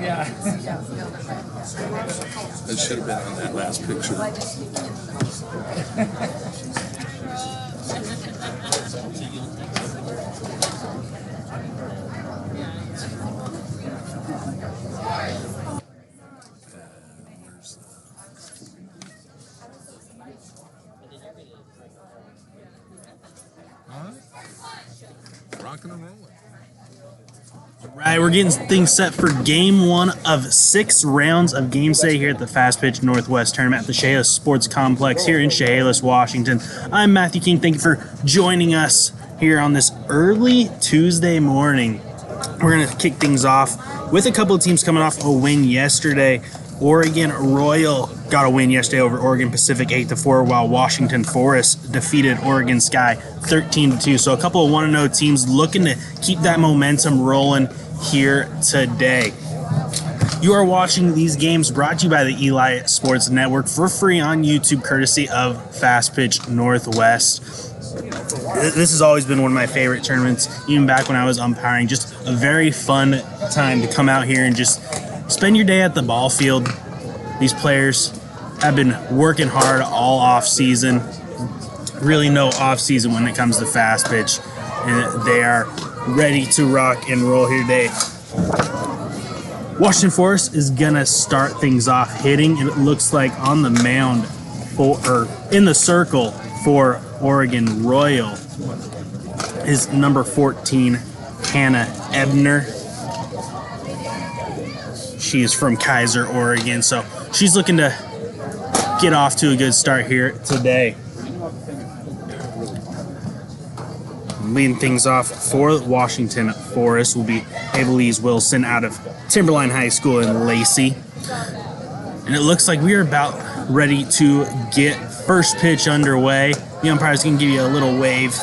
Yeah. That should have been on that last picture. Rocking and rolling. Right, we're getting things set for game 1 of 6 rounds of Game Day here at the FastPitch Northwest Tournament at the Chehalis Sports Complex here in Chehalis, Washington. I'm Matthew King. Thank you for joining us here on this early Tuesday morning. We're going to kick things off with a couple of teams coming off a win yesterday. Oregon Royal got a win yesterday over Oregon Pacific 8-4, while Washington Forest defeated Oregon Sky 13-2. So a couple of 1-0 teams looking to keep that momentum rolling here today. You are watching these games brought to you by the Eli Sports Network for free on YouTube, courtesy of FastPitch Northwest. This has always been one of my favorite tournaments, even back when I was umpiring. Just a very fun time to come out here and just spend your day at the ball field. These players have been working hard all off season. Really no off season when it comes to FastPitch, and they are ready to rock and roll here today. Washington Forest is gonna start things off hitting, and it looks like on the mound or in the circle for Oregon Royal is number 14, Hannah Ebner. She is from Kaiser, Oregon, so she's looking to get off to a good start here today. Leading things off for Washington Forest will be Avalise Wilson out of Timberline High School in Lacey. And it looks like we are about ready to get first pitch underway. The umpire's going to give you a little wave.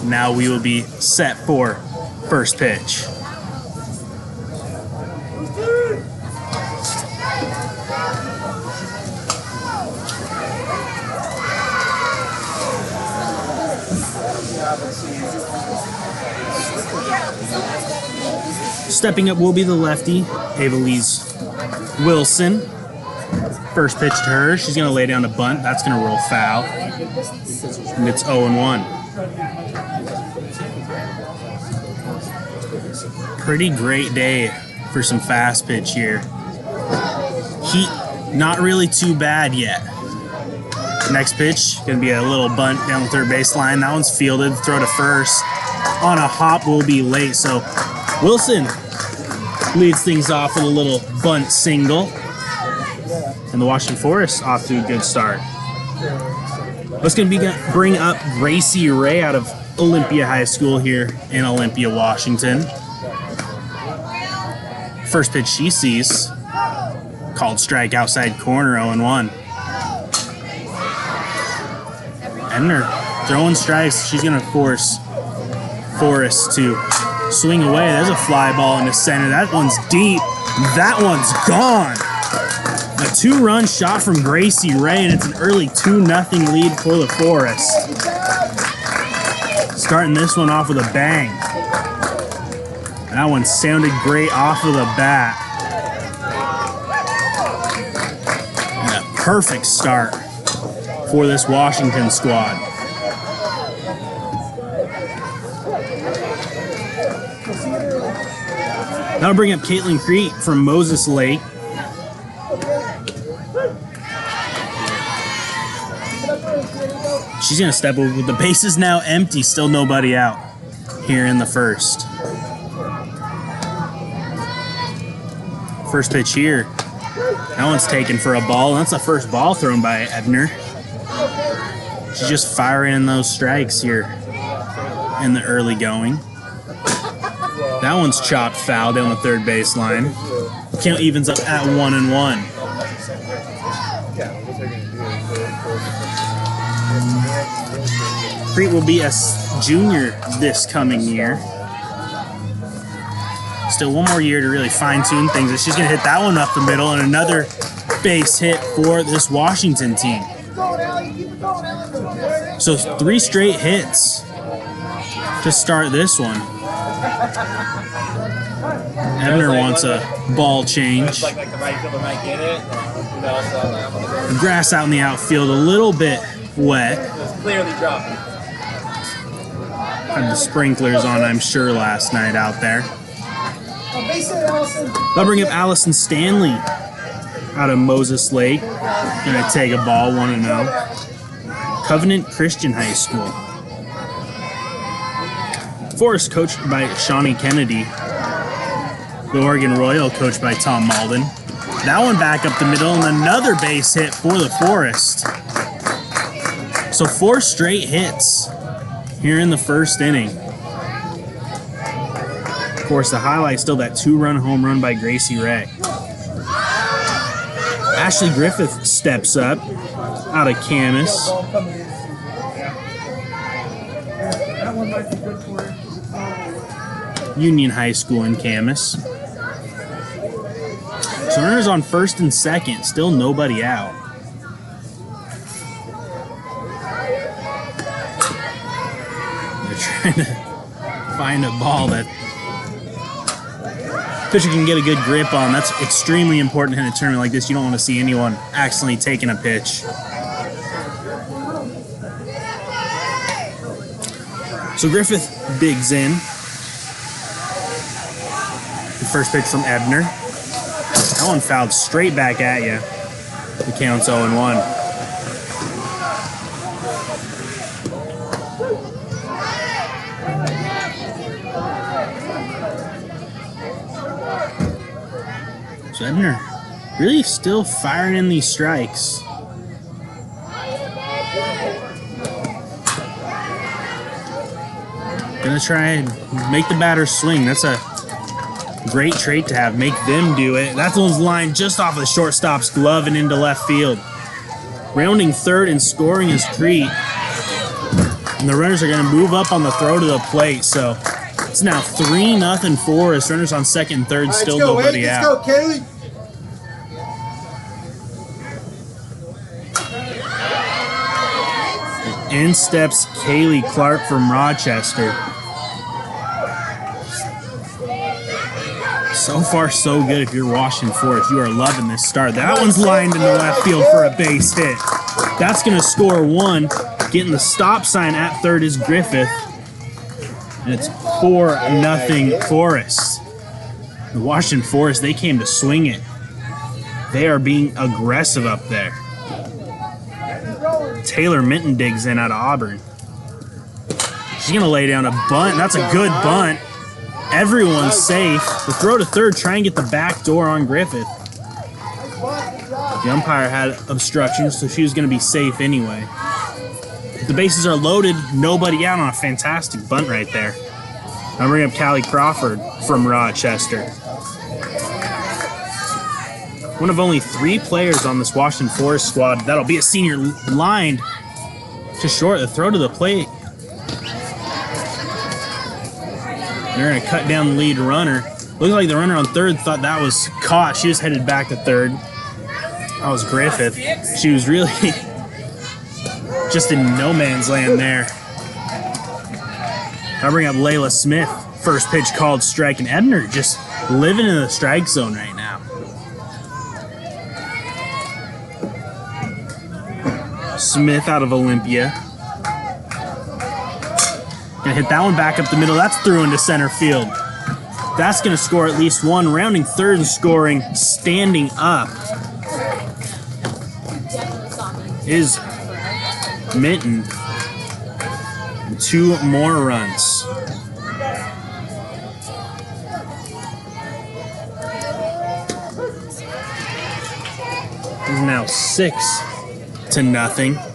Now we will be set for first pitch. Stepping up will be the lefty, Avalise Wilson. First pitch to her. She's going to lay down a bunt. That's going to roll foul. And it's 0-1. Pretty great day for some fast pitch here. Heat not really too bad yet. Next pitch, going to be a little bunt down the third baseline. That one's fielded. Throw to first. On a hop will be late. So Wilson leads things off with a little bunt single. And the Washington Forest off to a good start. Let's going to bring up Gracie Ray out of Olympia High School here in Olympia, Washington. First pitch she sees, called strike outside corner, 0-1. Ebner throwing strikes. She's going to force Forrest to swing away. There's a fly ball into center. That one's deep. That one's gone. A 2-run shot from Gracie Ray, and it's an early 2-0 lead for the Forest. Starting this one off with a bang. That one sounded great off of the bat. And a perfect start for this Washington squad. That'll bring up Caitlin Crete from Moses Lake. She's going to step over with the bases now empty, still nobody out here in the first. First pitch here. That one's taken for a ball, and that's the first ball thrown by Ebner. She's just firing in those strikes here in the early going. That one's chopped foul down the third baseline. Count evens up at 1-1. Crete will be a junior this coming year. Still one more year to really fine-tune things. She's going to hit that one up the middle, and another base hit for this Washington team. So 3 straight hits to start this one. Ebner wants a ball change. Like the right fielder might get it. The grass out in the outfield a little bit wet. It was clearly dropped. Had the sprinklers on, I'm sure, last night out there. They'll bring up Allison Stanley out of Moses Lake. Gonna take a ball, 1-0. Covenant Christian High School. Forest coached by Shawnee Kennedy. The Oregon Royal coached by Tom Malden. That one back up the middle and another base hit for the Forest. So 4 straight hits here in the first inning. Of course, the highlight still that 2-run home run by Gracie Ray. Ashley Griffith steps up out of Camas. Union High School in Camas. So runners on first and second, still nobody out. They're trying to find a ball that pitcher can get a good grip on. That's extremely important in a tournament like this. You don't want to see anyone accidentally taking a pitch. So Griffith digs in. The first pitch from Ebner. That one fouled straight back at you. The count's 0-1. So Ebner really still firing in these strikes. Gonna try and make the batter swing. That's a great trait to have. Make them do it. That one's lined just off of the shortstop's glove and into left field. Rounding third and scoring is Crete. And the runners are gonna move up on the throw to the plate. So it's now 3-0 Forest. Runners on second and third, still nobody out. Let's go, Kaylee. In steps Kaylee Clark from Rochester. So far, so good if you're Washington Forest. You are loving this start. That one's lined into left field for a base hit. That's going to score 1. Getting the stop sign at third is Griffith. And it's 4-0 Forest. The Washington Forest, they came to swing it. They are being aggressive up there. Taylor Minton digs in out of Auburn. She's going to lay down a bunt. That's a good bunt. Everyone's safe. The throw to third, try and get the back door on Griffith. The umpire had obstruction, so she was going to be safe anyway. The bases are loaded, nobody out on a fantastic bunt right there. I'll bring up Callie Crawford from Rochester. One of only 3 players on this Washington Forest squad. That'll be a senior lined to short. The throw to the plate. They're going to cut down the lead runner. Looks like the runner on third thought that was caught. She was headed back to third. That was Griffith. She was really just in no man's land there. I'll bring up Layla Smith. First pitch called strike, and Ebner just living in the strike zone right now. Smith out of Olympia. Gonna hit that one back up the middle. That's through into center field. That's gonna score at least 1. Rounding third and scoring, standing up, is Minton. 2 more runs. This is now 6-0.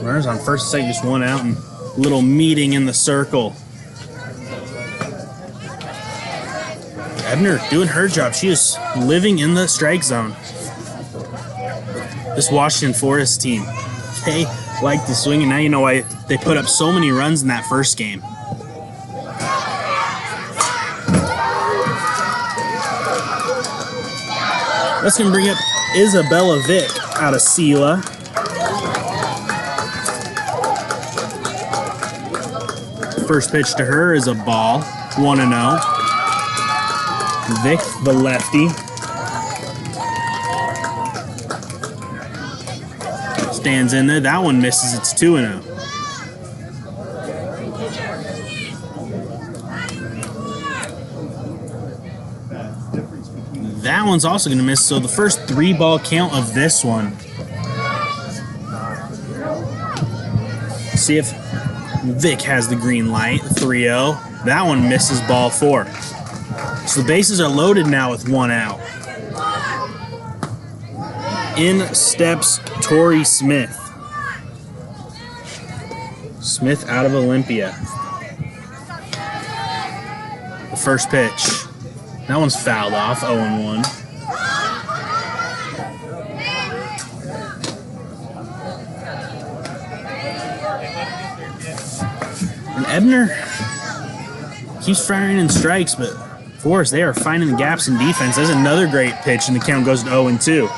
Runners on first and second, just 1 out, and a little meeting in the circle. Ebner doing her job. She is living in the strike zone. This Washington Forest team, they like to swing, and now you know why they put up so many runs in that first game. That's going to bring up Isabella Vick out of Sela. First pitch to her is a ball, 1-0. Vick, the lefty. Stands in there. That one misses. It's 2-0. That one's also going to miss. So the first 3-ball count of this one. See if Vic has the green light. 3-0. That one misses, ball 4. So the bases are loaded now with 1 out. In steps Torrey Smith. Smith out of Olympia. The first pitch. That one's fouled off, 0-1. And Ebner keeps firing in strikes, but Forrest, they are finding the gaps in defense. There's another great pitch, and the count goes to 0-2.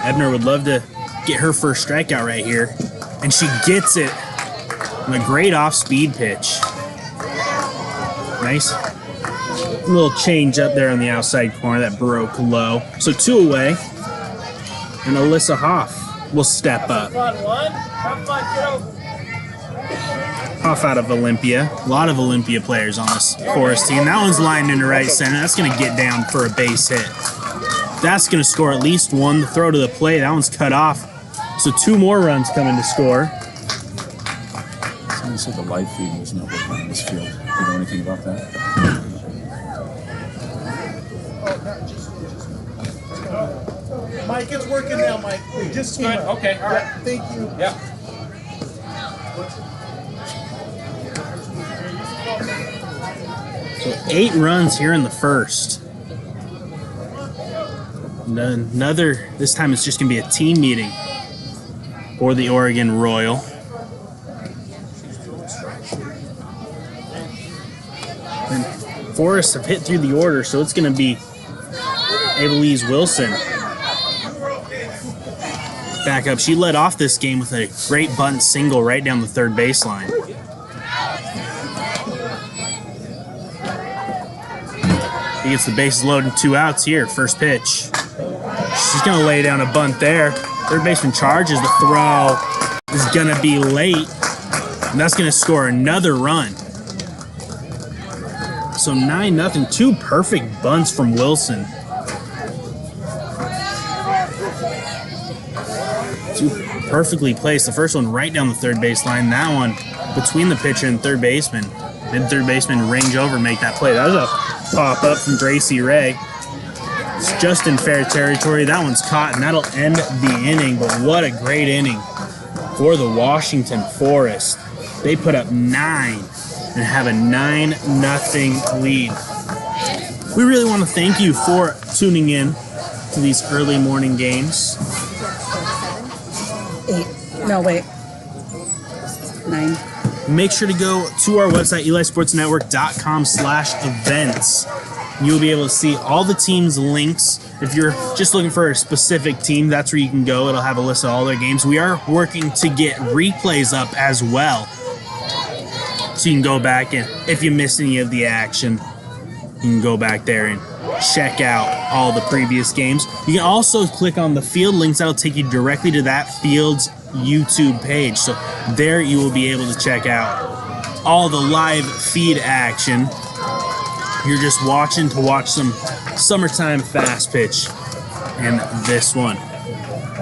Ebner would love to get her first strikeout right here, and she gets it on a great off-speed pitch. Nice little change up there on the outside corner that broke low. So 2 away, and Alyssa Hoff will step up. Hoff out of Olympia. A lot of Olympia players on this Forest team. That one's lined into right center. That's going to get down for a base hit. That's going to score at least 1. The throw to the plate, that one's cut off. So 2 more runs coming to score. Someone said the live feed was not working on this field. Do you know anything about that? Mike, it's working now, Mike. We just came up. Okay, all right. Thank you. Yeah. So 8 runs here in the first. Another, this time it's just going to be a team meeting for the Oregon Royal. And Forrest have hit through the order, so it's going to be Avalise Wilson back up. She led off this game with a great bunt single right down the third baseline. He gets the bases loaded and 2 outs here. First pitch. She's going to lay down a bunt there. Third baseman charges. The throw is going to be late. And that's going to score another run. So 9-0. 2 perfect bunts from Wilson. 2 perfectly placed. The first one right down the third baseline. That one between the pitcher and third baseman. Then third baseman range over, make that play. That was a pop up from Gracie Ray. It's just in fair territory. That one's caught, and that'll end the inning. But what a great inning for the Washington Forest. They put up 9 and have a 9-0 lead. We really want to thank you for tuning in to these early morning games. 8. No, wait. 9. Make sure to go to our website, elisportsnetwork.com/events. You'll be able to see all the teams' links. If you're just looking for a specific team, that's where you can go. It'll have a list of all their games. We are working to get replays up as well. So you can go back, and if you missed any of the action, you can go back there and check out all the previous games. You can also click on the field links. That'll take you directly to that field's YouTube page. So there you will be able to check out all the live feed action. You're just watching to watch some summertime fast pitch and this one.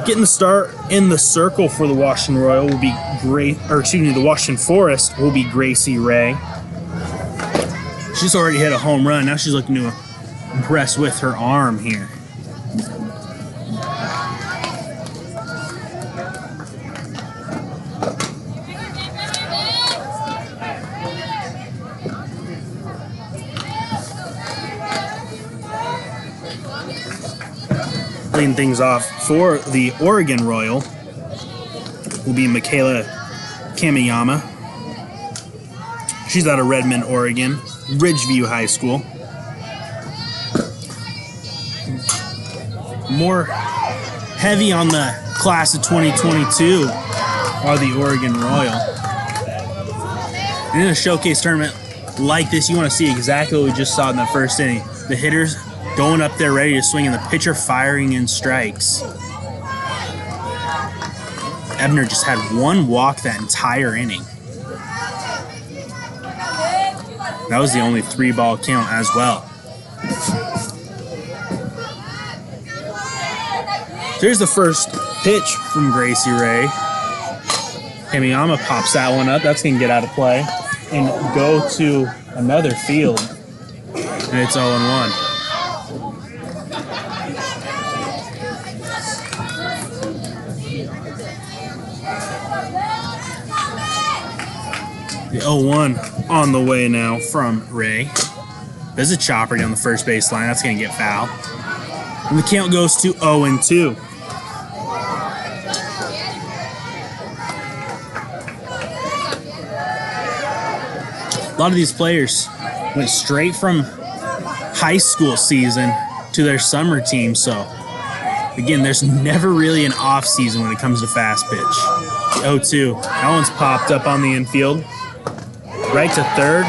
Getting the start in the circle for the Washington Royal will be the Washington Forest will be Gracie Ray. She's already hit a home run. Now she's looking to impress with her arm here. Leading things off for the Oregon Royal will be Michaela Kamiyama. She's out of Redmond, Oregon. Ridgeview High School. More heavy on the class of 2022 are the Oregon Royal. And in a showcase tournament like this, you want to see exactly what we just saw in the first inning. The hitters going up there ready to swing and the pitcher firing in strikes. Ebner just had one walk that entire inning. That was the only 3-ball count as well. Here's the first pitch from Gracie Ray. Himiyama pops that one up. That's going to get out of play and go to another field. And it's 0-1. The 0-1 on the way now from Ray. There's a chopper down the first base line. That's going to get foul. And the count goes to 0-2. A lot of these players went straight from high school season to their summer team. So, again, there's never really an off season when it comes to fast pitch. 0-2. That one's popped up on the infield. Right to third.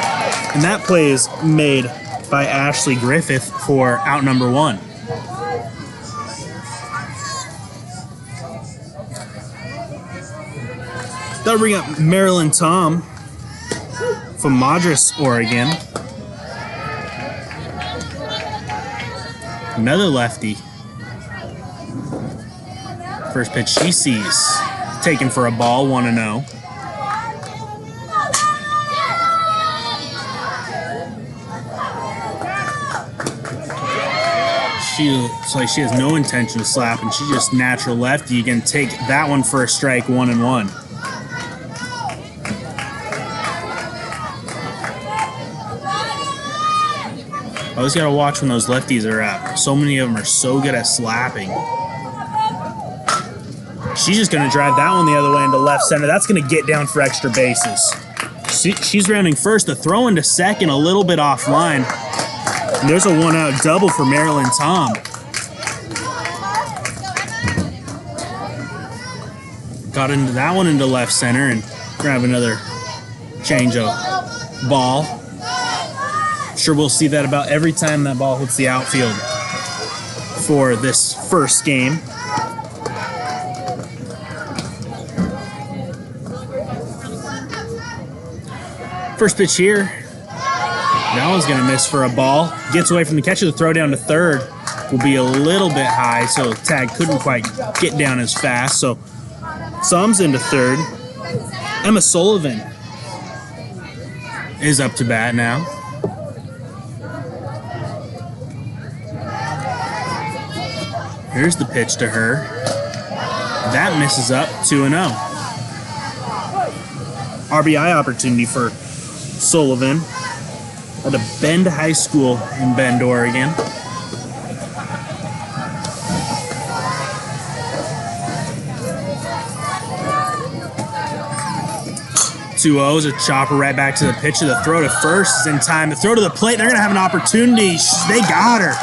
And that play is made by Ashley Griffith for out number 1. That'll bring up Marilyn Tom from Madras, Oregon. Another lefty. First pitch she sees. Taken for a ball, 1-0. She looks like she has no intention of slapping. She's just natural lefty. You can take that one for a strike, 1-1. Always got to watch when those lefties are up. So many of them are so good at slapping. She's just going to drive that one the other way into left center. That's going to get down for extra bases. She's rounding first. The throw into second a little bit offline. And there's a 1-out double for Marilyn Tom. Got into that one into left center and grab another change of ball. Sure, we'll see that about every time that ball hits the outfield for this first game. First pitch here. That one's going to miss for a ball. Gets away from the catcher. The throw down to third will be a little bit high, so tag couldn't quite get down as fast. So Sums into third. Emma Sullivan is up to bat now. Here's the pitch to her. That misses up, 2-0. RBI opportunity for Sullivan at a Bend High School in Bend, Oregon. Two O's, a chopper right back to the pitcher. The throw to first is in time. The throw to the plate, they're going to have an opportunity. They got her.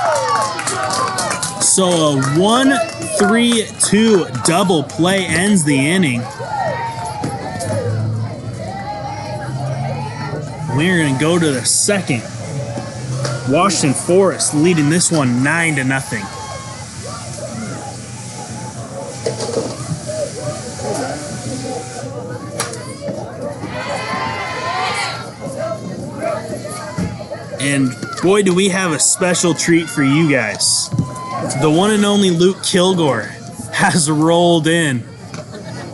So a 1-3-2 double play ends the inning. We're going to go to the second. Washington Forest leading this one 9-0. And boy, do we have a special treat for you guys. The one and only Luke Kilgore has rolled in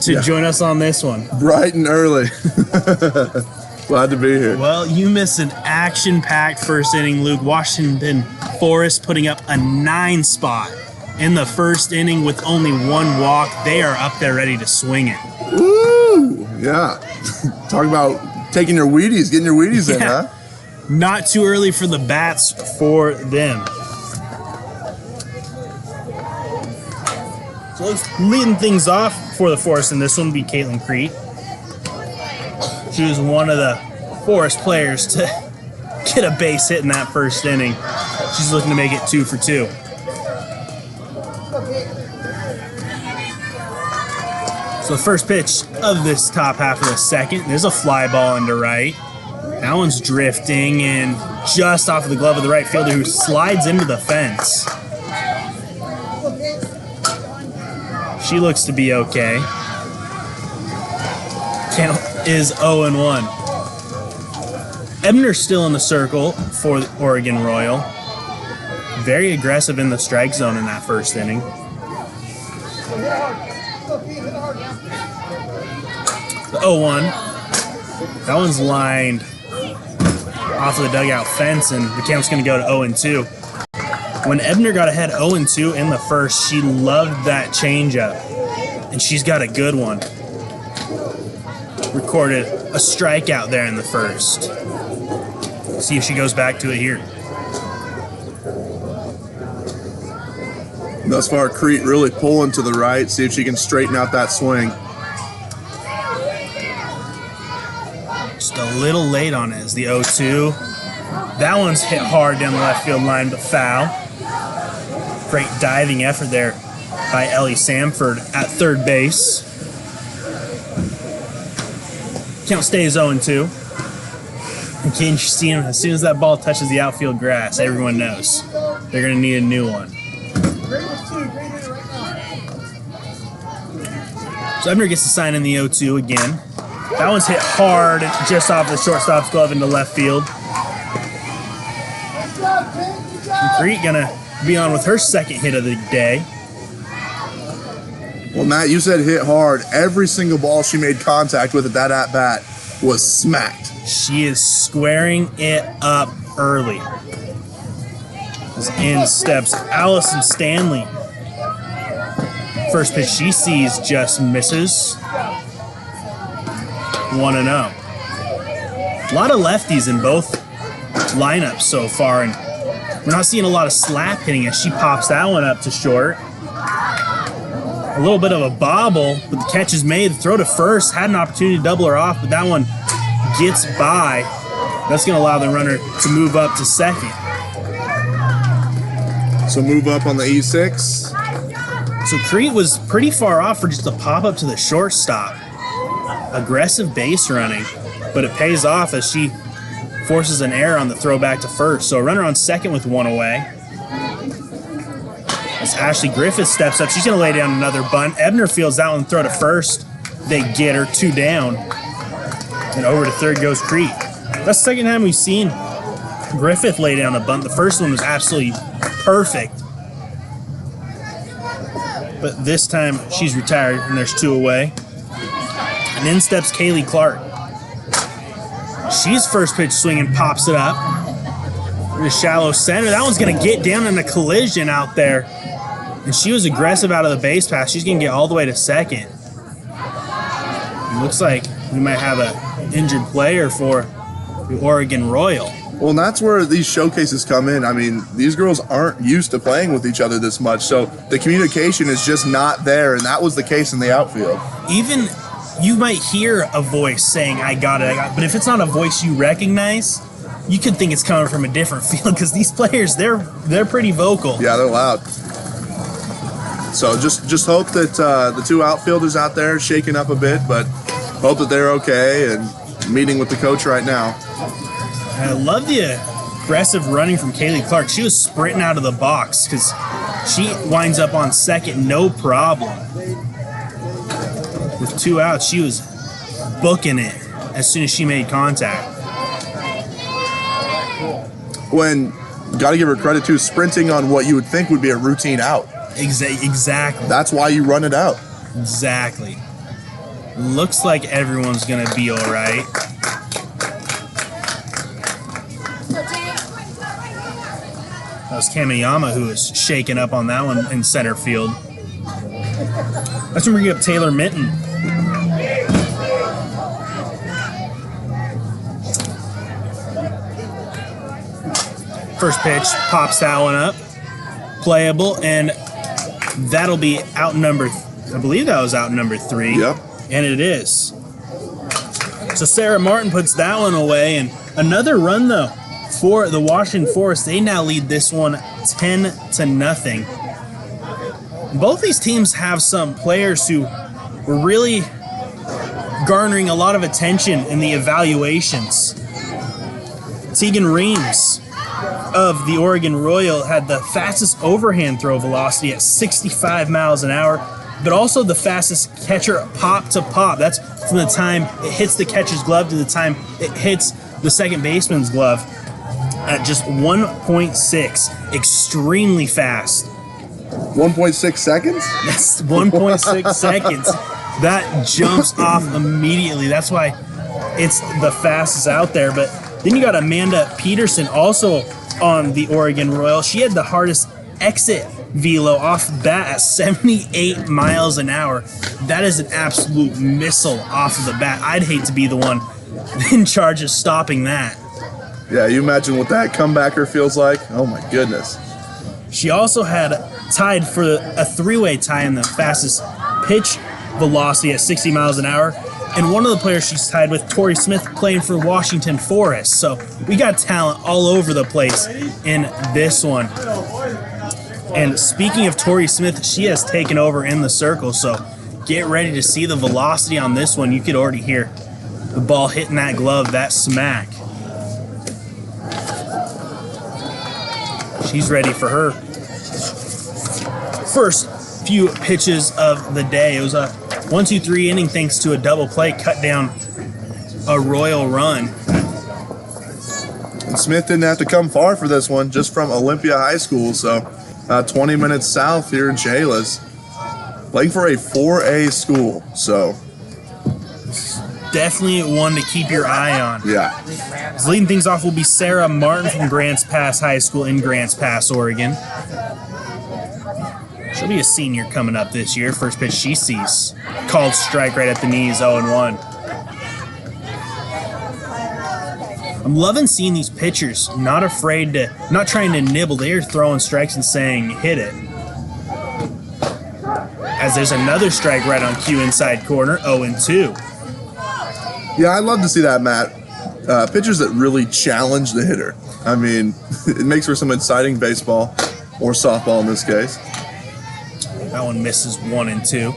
to join us on this one. Bright and early. Glad to be here. Well, you missed an action-packed first inning, Luke. Washington Forest putting up a 9 spot in the first inning with only 1 walk. They are up there ready to swing it. Woo! Yeah. Talk about taking your Wheaties, getting your Wheaties in, huh? Not too early for the bats for them. So leading things off for the Forest in this one will be Caitlin Crete. She was one of the Forest players to get a base hit in that first inning. She's looking to make it 2 for 2. So the first pitch of this top half of the second, there's a fly ball into right. That one's drifting and just off of the glove of the right fielder who slides into the fence. She looks to be okay. Count is 0-1. Ebner's still in the circle for the Oregon Royal. Very aggressive in the strike zone in that first inning. The 0-1. That one's lined off of the dugout fence, and the count's going to go to 0-2. When Ebner got ahead 0-2 in the first, she loved that changeup, and she's got a good one. Recorded a strikeout there in the first. See if she goes back to it here. Thus far, Crete really pulling to the right. See if she can straighten out that swing. Just a little late on it is the 0-2. That one's hit hard down the left field line, but foul. Great diving effort there by Ellie Samford at third base. Count stays 0-2. And can you see him? As soon as that ball touches the outfield grass, everyone knows they're going to need a new one. So Ebner gets the sign in the 0-2 again. That one's hit hard just off the shortstop's glove into left field. Crete gonna be on with her second hit of the day. Well, Matt, you said hit hard. Every single ball she made contact with at that at-bat was smacked. She is squaring it up early. As in steps Allison Stanley. First pitch she sees just misses. 1-0. A lot of lefties in both lineups so far, and we're not seeing a lot of slap hitting as she pops that one up to short. A little bit of a bobble, but the catch is made. The throw to first, had an opportunity to double her off, but that one gets by. That's going to allow the runner to move up to second. So move up on the E6. So Crete was pretty far off for just a pop up to the shortstop. Aggressive base running, but it pays off as she forces an error on the throw back to first. So a runner on second with one away. As Ashley Griffith steps up, she's going to lay down another bunt. Ebner fields that one, throw to first. They get her, 2 down. And over to third goes Crete. That's the second time we've seen Griffith lay down a bunt. The first one was absolutely perfect. But this time she's retired and there's 2 away. And in steps Kaylee Clark. She's first pitch swinging, pops it up. In the shallow center. That one's going to get down in a collision out there. And she was aggressive out of the base pass. She's going to get all the way to second. It looks like we might have an injured player for the Oregon Royal. Well, and that's where these showcases come in. I mean, these girls aren't used to playing with each other this much, so the communication is just not there, and that was the case in the outfield. Even you might hear a voice saying, I got it, but if it's not a voice you recognize, you could think it's coming from a different field because these players, they're pretty vocal. Yeah, they're loud. So just hope that the 2 outfielders out there shaking up a bit, but hope that they're okay and meeting with the coach right now. I love the aggressive running from Kaylee Clark. She was sprinting out of the box because she winds up on second, no problem. With 2 outs, she was booking it as soon as she made contact. Got to give her credit too, sprinting on what you would think would be a routine out. Exactly. That's why you run it out. Exactly. Looks like everyone's going to be all right. That was Kamiyama who was shaking up on that one in center field. That's when we bring up Taylor Minton. First pitch, pops that one up. Playable, and that'll be out number, I believe that was out number 3. Yep. And it is. So Sarah Martin puts that one away, and another run, though, For the Washington Forest, they now lead this one 10-0. Both these teams have some players who were really garnering a lot of attention in the evaluations. Tegan Reams of the Oregon Royal had the fastest overhand throw velocity at 65 miles an hour, but also the fastest catcher pop to pop. That's from the time it hits the catcher's glove to the time it hits the second baseman's glove at just 1.6. Extremely fast. 1.6 seconds? That's 1.6 seconds. That jumps off immediately. That's why it's the fastest out there. But then you got Amanda Peterson also on the Oregon Royal. She had the hardest exit velo off bat at 78 miles an hour. That is an absolute missile off of the bat. I'd hate to be the one in charge of stopping that. Yeah, you imagine what that comebacker feels like? Oh my goodness. She also had tied for a three-way tie in the fastest pitch velocity at 60 miles an hour. And one of the players she's tied with, Tori Smith, playing for Washington Forest. So we got talent all over the place in this one. And speaking of Tori Smith, she has taken over in the circle. So get ready to see the velocity on this one. You could already hear the ball hitting that glove, that smack. She's ready for her first few pitches of the day. It was a 1-2-3 inning thanks to a double play, cut down a Royal run. And Smith didn't have to come far for this one, just from Olympia High School, so 20 minutes south here in Chehalis. Playing for a 4A school, so Definitely one to keep your eye on. yeah. Leading things off will be Sarah Martin from Grants Pass High School in Grants Pass, Oregon. She'll be a senior coming up this year. First pitch she sees, called strike right at the knees, 0-1. I'm loving seeing these pitchers not trying to nibble. They are throwing strikes and saying, hit it. As there's another strike right on cue inside corner, 0-2. Yeah, I'd love to see that, Matt. Pitchers that really challenge the hitter. I mean, it makes for some exciting baseball, or softball in this case. That one misses 1-2.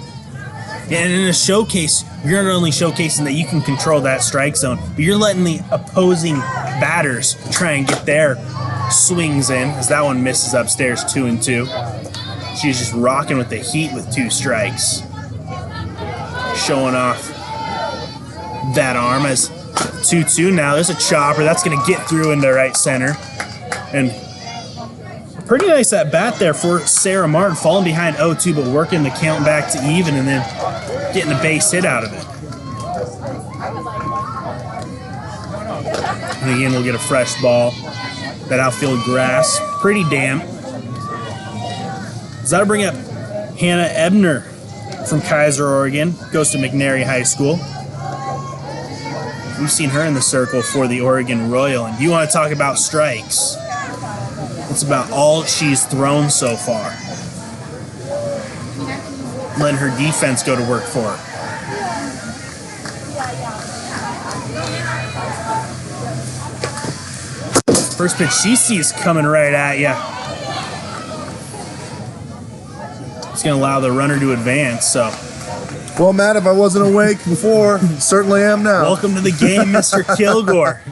Yeah, and in a showcase, you're not only showcasing that you can control that strike zone, but you're letting the opposing batters try and get their swings in, as that one misses upstairs 2-2. She's just rocking with the heat with 2 strikes. Showing off that arm as 2-2 now. There's a chopper. That's going to get through into right center. And pretty nice at bat there for Sarah Martin, falling behind 0-2, but working the count back to even and then getting a base hit out of it. And again, we'll get a fresh ball. That outfield grass, pretty damp. So that'll bring up Hannah Ebner from Kaiser, Oregon. Goes to McNary High School. We've seen her in the circle for the Oregon Royal. And you want to talk about strikes. It's about all she's thrown so far. Letting her defense go to work for her. First pitch she sees coming right at you. It's going to allow the runner to advance, so. Well, Matt, if I wasn't awake before, certainly am now. Welcome to the game, Mr. Kilgore.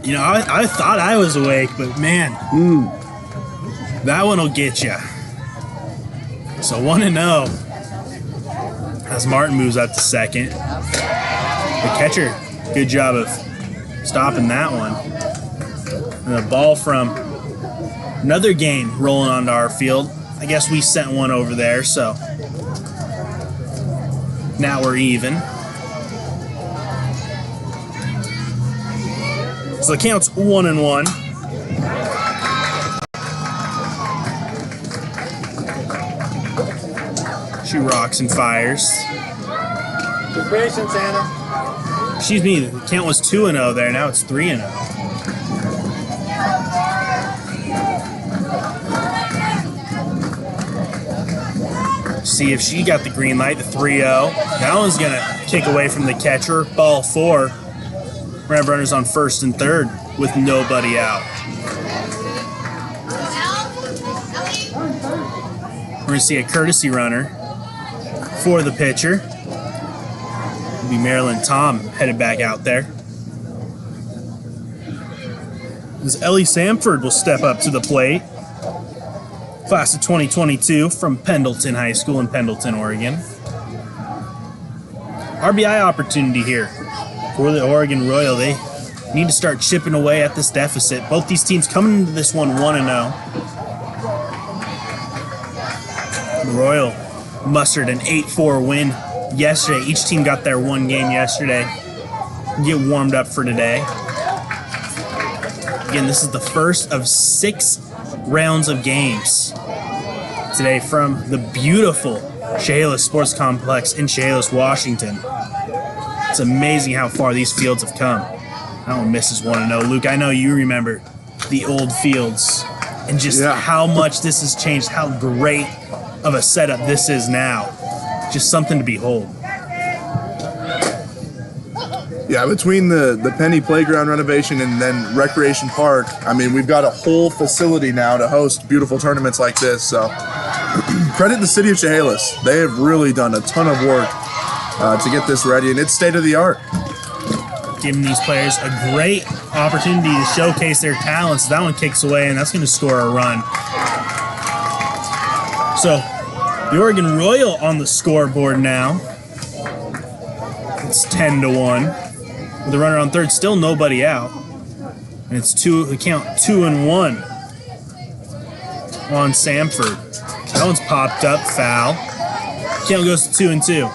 You know, I thought I was awake, but man, that one will get you. So 1-0 as Martin moves up to second. The catcher, good job of stopping that one. And the ball from another game rolling onto our field. I guess we sent one over there, so now we're even. So the count's 1-1. She rocks and fires. Good patience, Anna. Excuse me, the count was 2-0 there. Now it's 3-0. See if she got the green light, the 3-0. That one's going to kick away from the catcher. Ball 4. We're gonna have runners on first and third with nobody out. We're gonna see a courtesy runner for the pitcher. It'll be Maryland Tom headed back out there. As Ellie Samford will step up to the plate. Class of 2022 from Pendleton High School in Pendleton, Oregon. RBI opportunity here for the Oregon Royal. They need to start chipping away at this deficit. Both these teams coming into this one 1-0. The Royal mustered an 8-4 win yesterday. Each team got their one game yesterday. Get warmed up for today. Again, this is the first of 6 rounds of games today from the beautiful Chehalis Sports Complex in Chehalis, Washington. It's amazing how far these fields have come. That one misses 1-0. Luke, I know you remember the old fields and just how much this has changed, how great of a setup this is now. Just something to behold. Yeah, between the Penny Playground renovation and then Recreation Park, I mean, we've got a whole facility now to host beautiful tournaments like this. So credit the city of Chehalis. They have really done a ton of work to get this ready, and it's state of the art. Giving these players a great opportunity to showcase their talents. That one kicks away, and that's going to score a run. So the Oregon Royal on the scoreboard now. It's 10-1. With the runner on third, still nobody out. And it's the count 2-1 on Samford. That one's popped up, foul. Count goes to 2-2.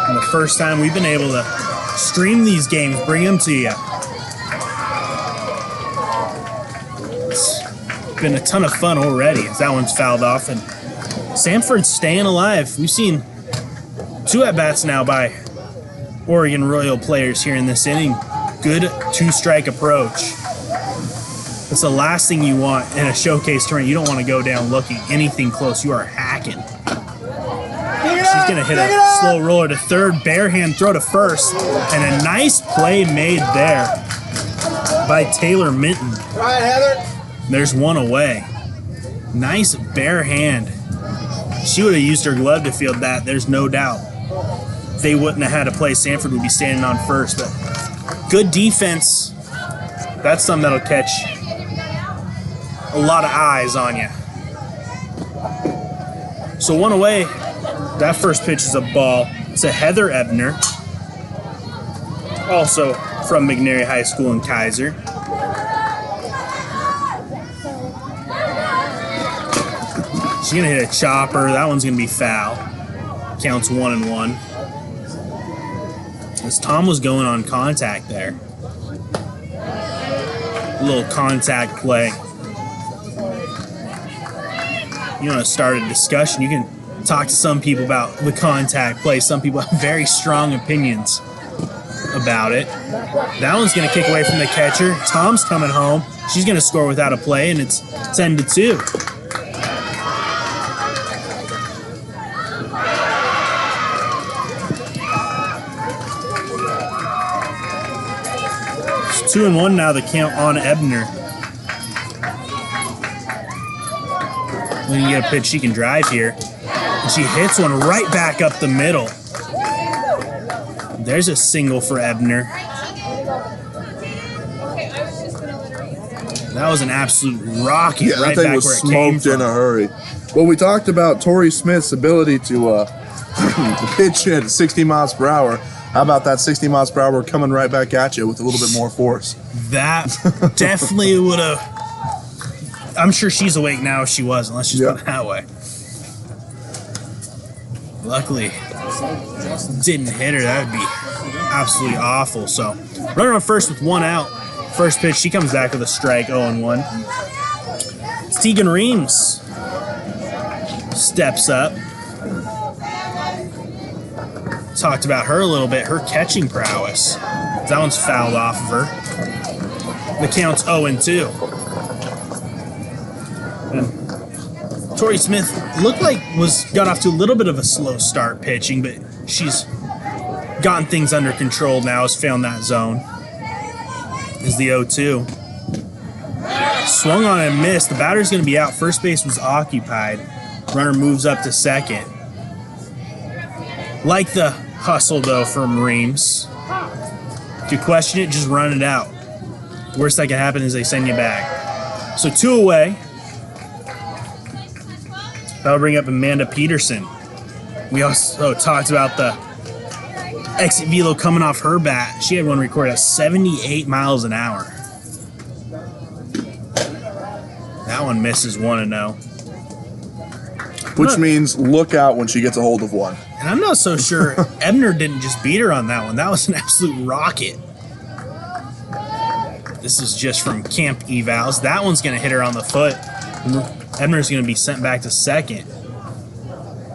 And the first time we've been able to stream these games, bring them to you. It's been a ton of fun already as that one's fouled off, and Samford's staying alive. We've seen 2 at-bats now by Oregon Royal players here in this inning. Good 2-strike approach. That's the last thing you want in a showcase tournament. You don't want to go down looking anything close. You are hacking. She's going to hit a slow roller to third, bare hand throw to first, and a nice play made there by Taylor Minton. All right, Heather. There's one away. Nice bare hand. She would have used her glove to field that, there's no doubt. If they wouldn't have had a play, Samford would be standing on first. But good defense. That's something that'll catch a lot of eyes on you. So one away. That first pitch is a ball. It's a Heather Ebner, also from McNary High School in Kaiser. She's gonna hit a chopper. That one's gonna be foul. Counts 1-1. As Tom was going on contact there. A little contact play. You want to start a discussion, you can talk to some people about the contact play. Some people have very strong opinions about it. That one's going to kick away from the catcher. Tom's coming home. She's going to score without a play, and it's 10-2. It's 2-1 now, the count on Ebner. When you get a pitch, she can drive here. And she hits one right back up the middle. There's a single for Ebner. That was an absolute rocket right that thing back was where it came smoked in from. a hurry. Well, we talked about Torrey Smith's ability to pitch at 60 miles per hour. How about that 60 miles per hour coming right back at you with a little bit more force? That definitely would have... I'm sure she's awake now if she wasn't. Let's just put it that way. Luckily, didn't hit her. That would be absolutely awful. So, runner on first with 1 out. First pitch, she comes back with a strike, 0-1. It's Tegan Reams. Steps up. Talked about her a little bit, her catching prowess. That one's fouled off of her. The count's 0-2. And Torrey Smith looked like got off to a little bit of a slow start pitching, but she's gotten things under control now, has found that zone. Is the 0-2. Swung on and missed. The batter's going to be out. First base was occupied. Runner moves up to second. Like the hustle, though, from Reams. If you question it, just run it out. Worst that can happen is they send you back. So 2 away. That'll bring up Amanda Peterson. We also talked about the exit velo coming off her bat. She had one recorded at 78 miles an hour. That one misses 1-0. Which means look out when she gets a hold of one. And I'm not so sure Ebner didn't just beat her on that one. That was an absolute rocket. This is just from camp evals. That one's going to hit her on the foot. Ebner's going to be sent back to second.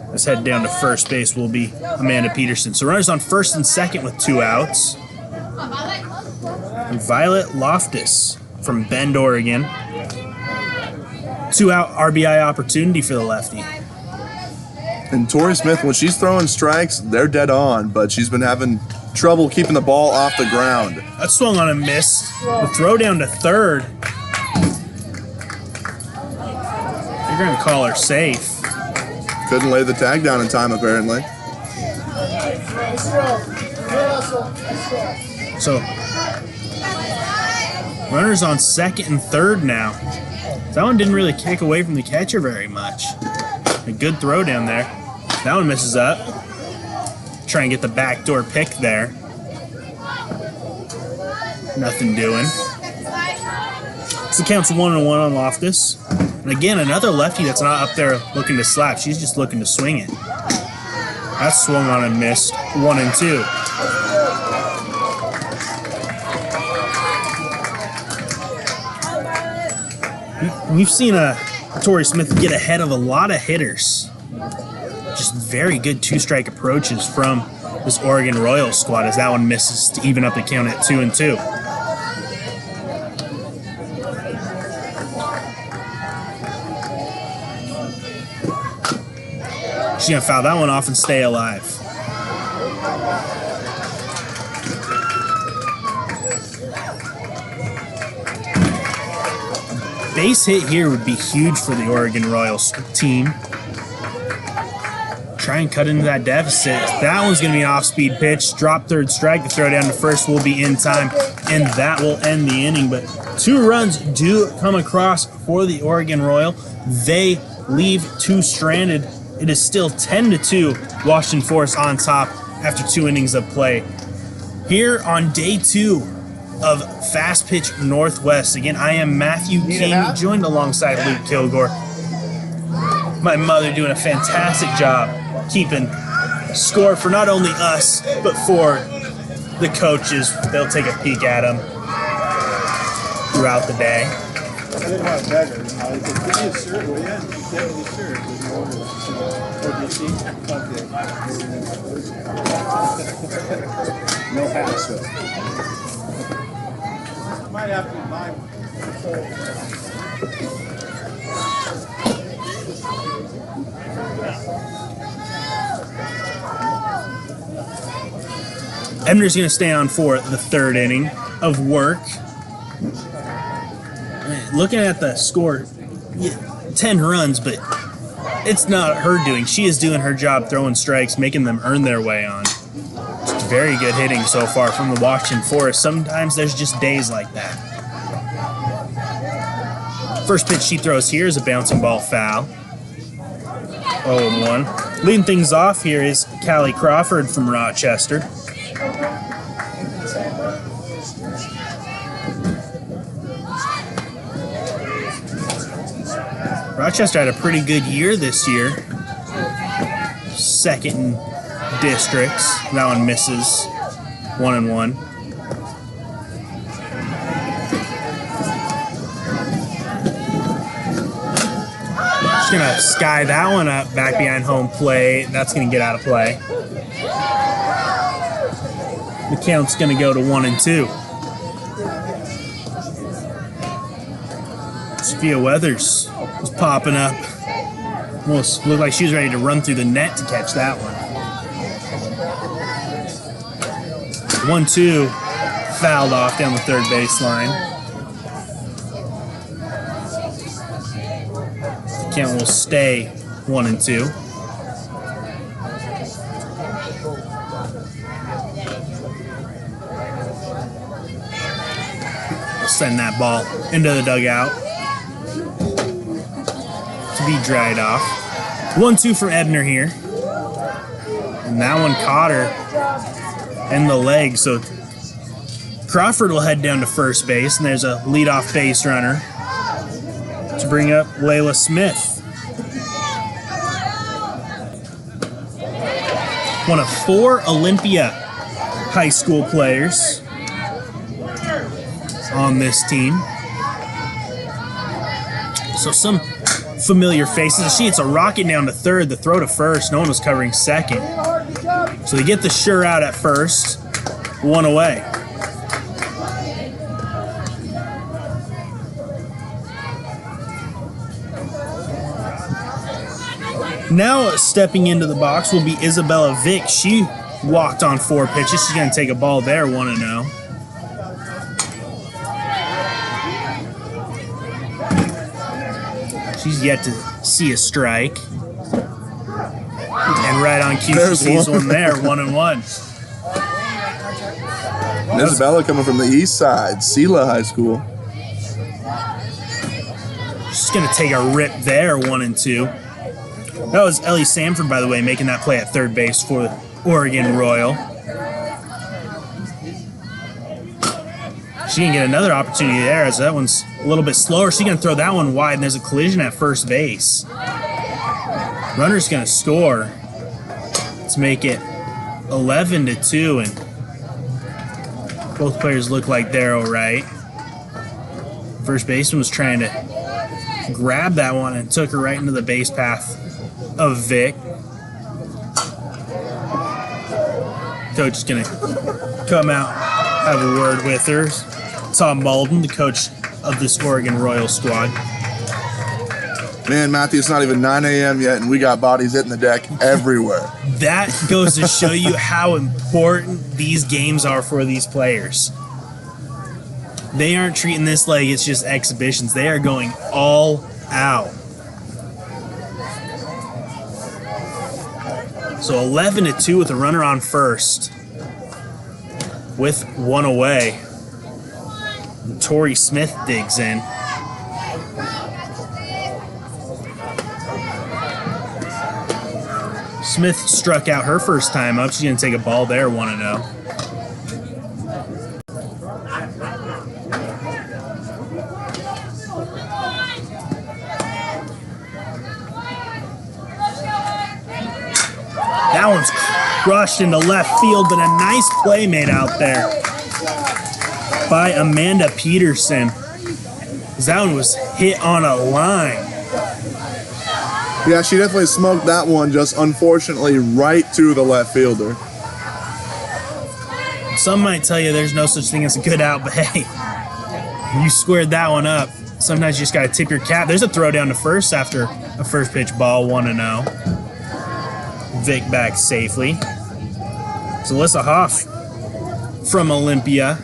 Let's head down to first base will be Amanda Peterson. So runners on first and second with 2 outs. And Violet Loftus from Bend, Oregon. 2-out RBI opportunity for the lefty. And Torrey Smith, when she's throwing strikes, they're dead on, but she's been having trouble keeping the ball off the ground. That swung on and missed. The throw down to third. They're going to call her safe. Couldn't lay the tag down in time, apparently. So, runners on second and third now. That one didn't really kick away from the catcher very much. A good throw down there. That one misses up. Try and get the backdoor pick there. Nothing doing. So the count's 1-1 on Loftus. And again, another lefty that's not up there looking to slap. She's just looking to swing it. That swung on and missed. 1-2. We've seen Torrey Smith get ahead of a lot of hitters. Just very good 2-strike approaches from this Oregon Royals squad as that one misses to even up the count at 2-2. She's going to foul that one off and stay alive. Base hit here would be huge for the Oregon Royals team. Try and cut into that deficit. That one's going to be an off-speed pitch. Drop third strike. The throw down to first will be in time, and that will end the inning. But 2 runs do come across for the Oregon Royal. They leave 2 stranded. It is still 10-2. Washington Forest on top after 2 innings of play. Here on day 2 of Fast Pitch Northwest. Again, I am Matthew King, joined alongside Luke Kilgore. My mother doing a fantastic job keeping score for not only us, but for the coaches. They'll take a peek at them throughout the day. I didn't want to beg her. Give me a shirt, will you? Give me the shirt. No hats, though. Might have to buy one. Ebner's going to stay on for the 3rd inning of work. Looking at the score, 10 runs, but it's not her doing. She is doing her job throwing strikes, making them earn their way on. Just very good hitting so far from the Washington Forest. Sometimes there's just days like that. First pitch she throws here is a bouncing ball foul. 0-1. Leading things off here is Callie Crawford from Rochester. Rochester had a pretty good year this year. 2nd in districts. That one misses. 1-1. Just gonna sky that one up back behind home plate. That's gonna get out of play. The count's gonna go to 1-2. Sophia Weathers is popping up Almost looked like she was ready to run through the net to catch that one. 1-2, fouled off down the third baseline. The count will stay 1-2. We'll send that ball into the dugout to be dried off. 1-2 for Ebner here. And that one caught her in the leg. So Crawford will head down to first base, and there's a leadoff base runner to bring up Layla Smith. One of 4 Olympia high school players on this team. So some familiar faces. She hits a rocket down to third, the throw to first. No one was covering second. So they get the sure out at first. 1 away. Now stepping into the box will be Isabella Vick. She walked on 4 pitches. She's going to take a ball there, 1-0. She's yet to see a strike. And right on cue, she sees one there, 1-1. Isabella coming from the east side, Sela High School. She's going to take a rip there, 1-2. That was Ellie Sanford, by the way, making that play at third base for the Oregon Royal. She can get another opportunity there as that one's a little bit slower. She's going to throw that one wide, and there's a collision at first base. Runner's going to score to make it 11-2, and both players look like they're all right. First baseman was trying to grab that one and took her right into the base path of Vic. Coach is going to come out, have a word with her. Tom Malden, the coach of this Oregon Royal squad. Man, Matthew, it's not even 9 a.m. yet, and we got bodies hitting the deck everywhere. That goes to show you how important these games are for these players. They aren't treating this like it's just exhibitions. They are going all out. So 11-2 with a runner on first. With 1 away. Tori Smith digs in. Smith struck out her first time up. She's going to take a ball there, 1-0. That one's crushed into left field, but a nice play made out there by Amanda Peterson. That one was hit on a line. Yeah, she definitely smoked that one, just unfortunately right to the left fielder. Some might tell you there's no such thing as a good out, but hey, you squared that one up. Sometimes you just got to tip your cap. There's a throw down to first after a first pitch ball, 1-0. Vic back safely. It's Alyssa Hoff from Olympia.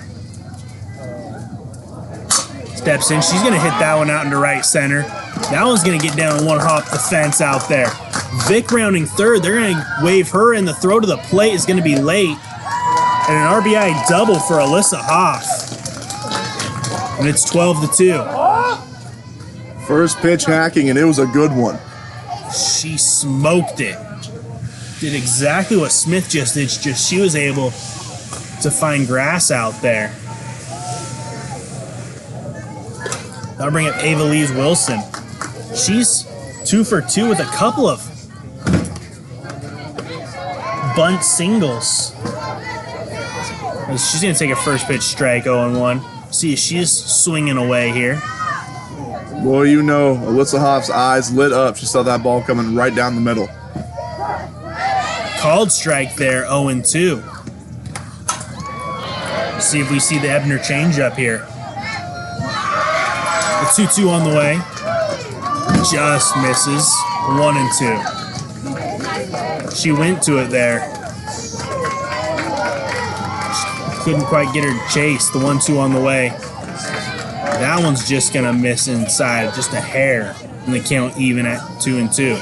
Steps in. She's going to hit that one out into right center. That one's going to get down one hop the fence out there. Vic rounding third. They're going to wave her, and the throw to the plate is going to be late. And an RBI double for Alyssa Hoff. And it's 12-2. First pitch hacking, and it was a good one. She smoked it. Did exactly what Smith just did. Just she was able to find grass out there. That'll bring up Ava Lees Wilson. She's 2 for 2 with a couple of bunt singles. She's going to take a first pitch strike, 0-1. See, she's swinging away here. Boy, you know, Alyssa Hoff's eyes lit up. She saw that ball coming right down the middle. Called strike there, 0-2. See if we see the Ebner changeup here. The 2-2 on the way. just misses. 1 and 2. She went to it there. Couldn't quite get her to chase. The 1-2 on the way. That one's just gonna miss inside, just a hair, and the count even at 2 and 2.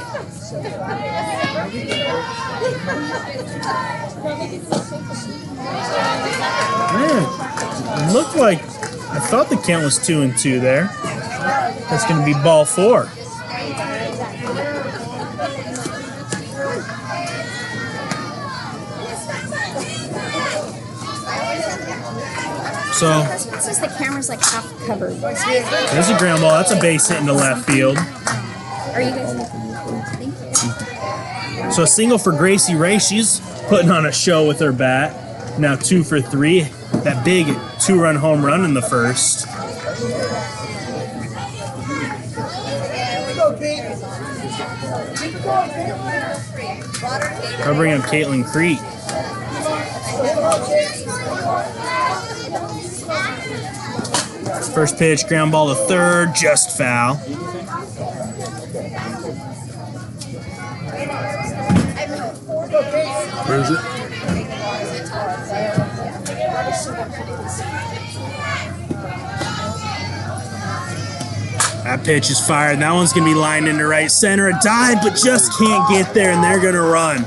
Man, it looked like I thought the count was 2 and 2 there. That's gonna be ball 4. So Since the camera's like half covered. there's a ground ball. That's a base hit into left field. Are you guys? Thank you. So a single for Gracie Ray. She's putting on a show with her bat. Now 2 for 3. That big 2-run home run in the first. I'll bring up Caitlin Crete. First pitch, ground ball to third, just foul. Where is it? That pitch is fired. That one's going to be lined into right center. A dive, but just can't get there, and they're going to run.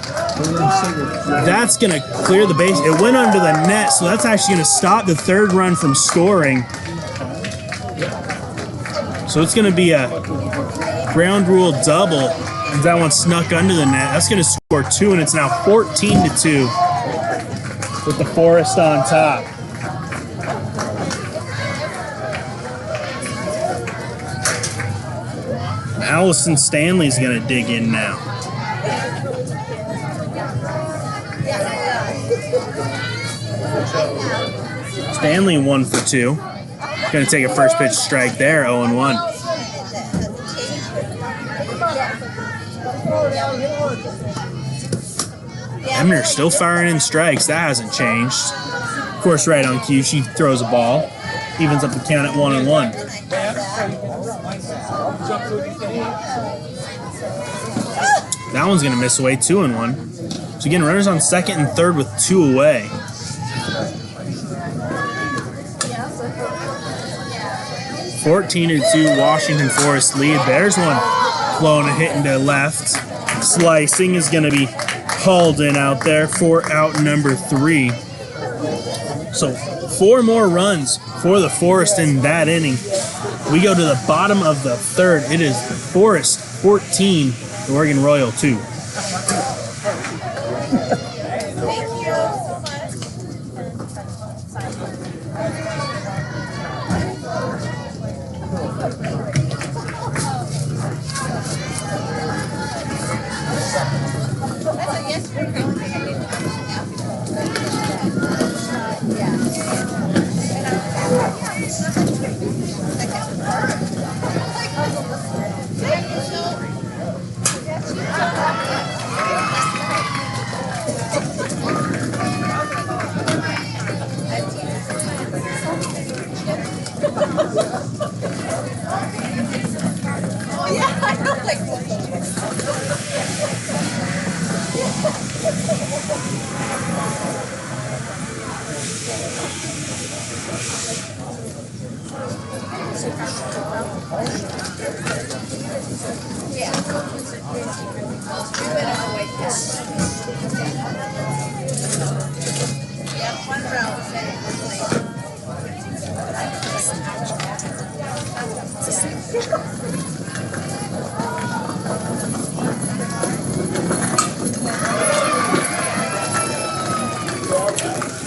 That's going to clear the base. It went under the net, so that's actually going to stop the third run from scoring. So it's going to be a ground rule double. That one snuck under the net. That's going to score 2, and it's now 14-2 with the Forest on top. Allison Stanley's going to dig in now. Stanley 1 for 2. Going to take a first pitch strike there, 0-1. Emner still firing in strikes. That hasn't changed. Of course, right on cue, she throws a ball. Evens up the count at 1-1. That one's going to miss away, 2-1. So again, runners on second and third with 2 away. (14-2) Washington Forest lead. There's one blowing a hit into left. Slicing is going to be hauled in out there for out number 3. So 4 more runs for the Forest in that inning. We go to the bottom of the third. It is Forest 14, Oregon Royal 2.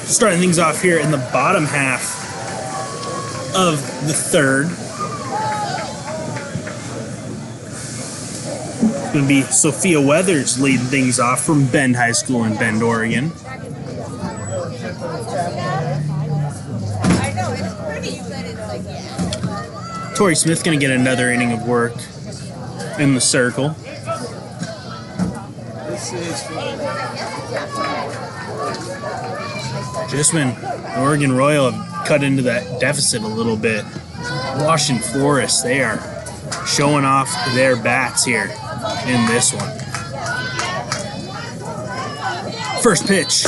Starting things off here in the bottom half of the third. It's going to be Sophia Weathers leading things off from Bend High School in Bend, Oregon. Tori Smith going to get another inning of work in the circle. Just when Oregon Royal have cut into that deficit a little bit, Washington Forest, they are showing off their bats here in this one. First pitch